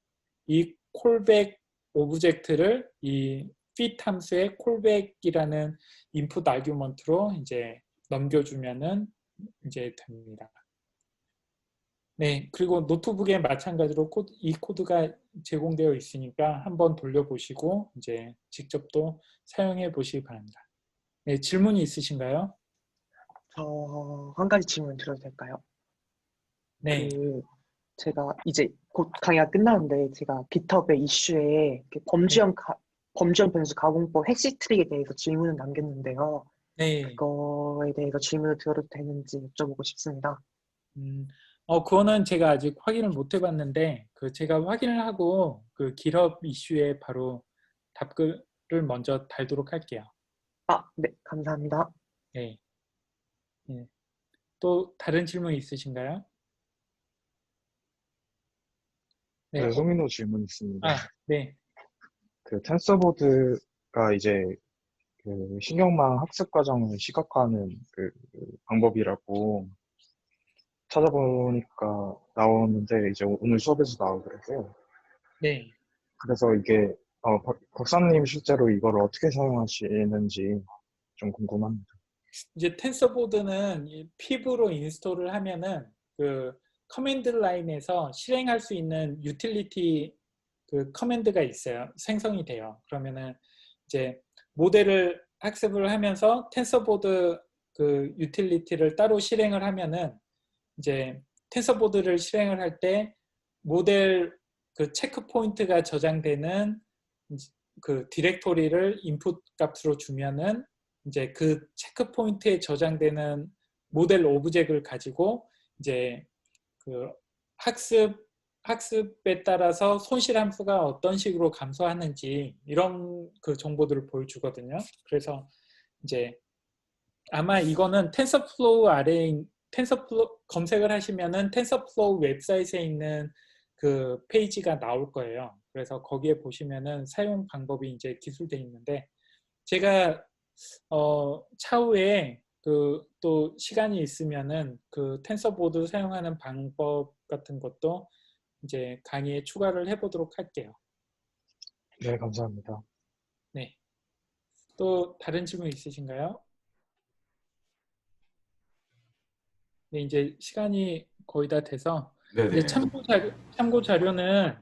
이 콜백 오브젝트를 이 fit 함수의 콜백이라는 인풋 아규먼트로 이제 넘겨주면은 이제 됩니다. 네, 그리고 노트북에 마찬가지로 이 코드가 제공되어 있으니까 한번 돌려보시고 이제 직접 또 사용해 보시기 바랍니다. 네, 질문이 있으신가요? 저 한 가지 질문 드려도 될까요? 네, 제가 이제 곧 강의가 끝나는데 제가 GitHub의 이슈에 범주형 변수 가공법 해시 트릭에 대해서 질문을 남겼는데요. 네. 그거에 대해서 질문을 드려도 되는지 여쭤보고 싶습니다. 그거는 제가 아직 확인을 못 해봤는데 제가 확인을 하고 그 GitHub 이슈에 바로 답글을 먼저 달도록 할게요. 네, 감사합니다. 네. 네. 또 다른 질문 있으신가요? 네, 송민호 질문 있습니다. 네. 그 텐서보드가 이제 그 신경망 학습 과정을 시각화하는 그 방법이라고 찾아보니까 나오는데 이제 오늘 수업에서 나오더라고요. 네. 그래서 이게 박사님 실제로 이걸 어떻게 사용하시는지 좀 궁금합니다. 이제 텐서보드는 pib로 인스톨을 하면은 그 커맨드 라인에서 실행할 수 있는 유틸리티 그 커맨드가 있어요. 생성이 돼요. 그러면은 이제 모델을 학습을 하면서 텐서보드 그 유틸리티를 따로 실행을 하면은 이제 텐서보드를 실행을 할 때 모델 그 체크 포인트가 저장되는 그 디렉토리를 인풋 값으로 주면은 이제 그 체크 포인트에 저장되는 모델 오브젝트를 가지고 이제 그 학습에 따라서 손실 함수가 어떤 식으로 감소하는지 이런 그 정보들을 보여주거든요. 그래서 이제 아마 이거는 텐서플로우 검색을 하시면은 텐서플로우 웹사이트에 있는 그 페이지가 나올 거예요. 그래서 거기에 보시면은 사용 방법이 이제 기술되어 있는데 제가 차후에 또 시간이 있으면은 그 텐서보드 사용하는 방법 같은 것도 이제 강의에 추가를 해보도록 할게요. 네, 감사합니다. 네. 또 다른 질문 있으신가요? 네, 이제 시간이 거의 다 돼서 네네. 이제 참고 자료는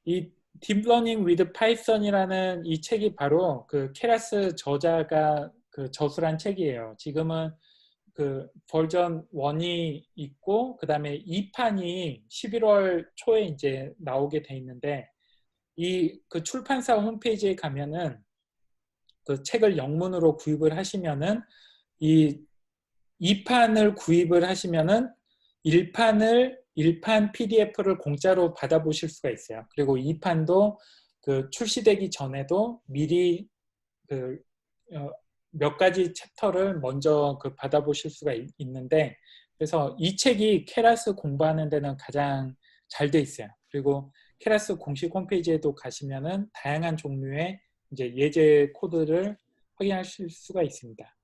이 딥러닝 위드 파이썬이라는 이 책이 바로 그 케라스 저자가 그 저술한 책이에요. 지금은 그 버전 1이 있고 그다음에 2판이 11월 초에 이제 나오게 돼 있는데 이 그 출판사 홈페이지에 가면은 그 책을 영문으로 구입을 하시면은 이 2판을 구입을 하시면은 1판 PDF를 공짜로 받아보실 수가 있어요. 그리고 2판도 그 출시되기 전에도 미리 그 몇 가지 챕터를 먼저 그 받아보실 수가 있는데 그래서 이 책이 케라스 공부하는 데는 가장 잘 돼 있어요. 그리고 케라스 공식 홈페이지에도 가시면은 다양한 종류의 이제 예제 코드를 확인하실 수가 있습니다.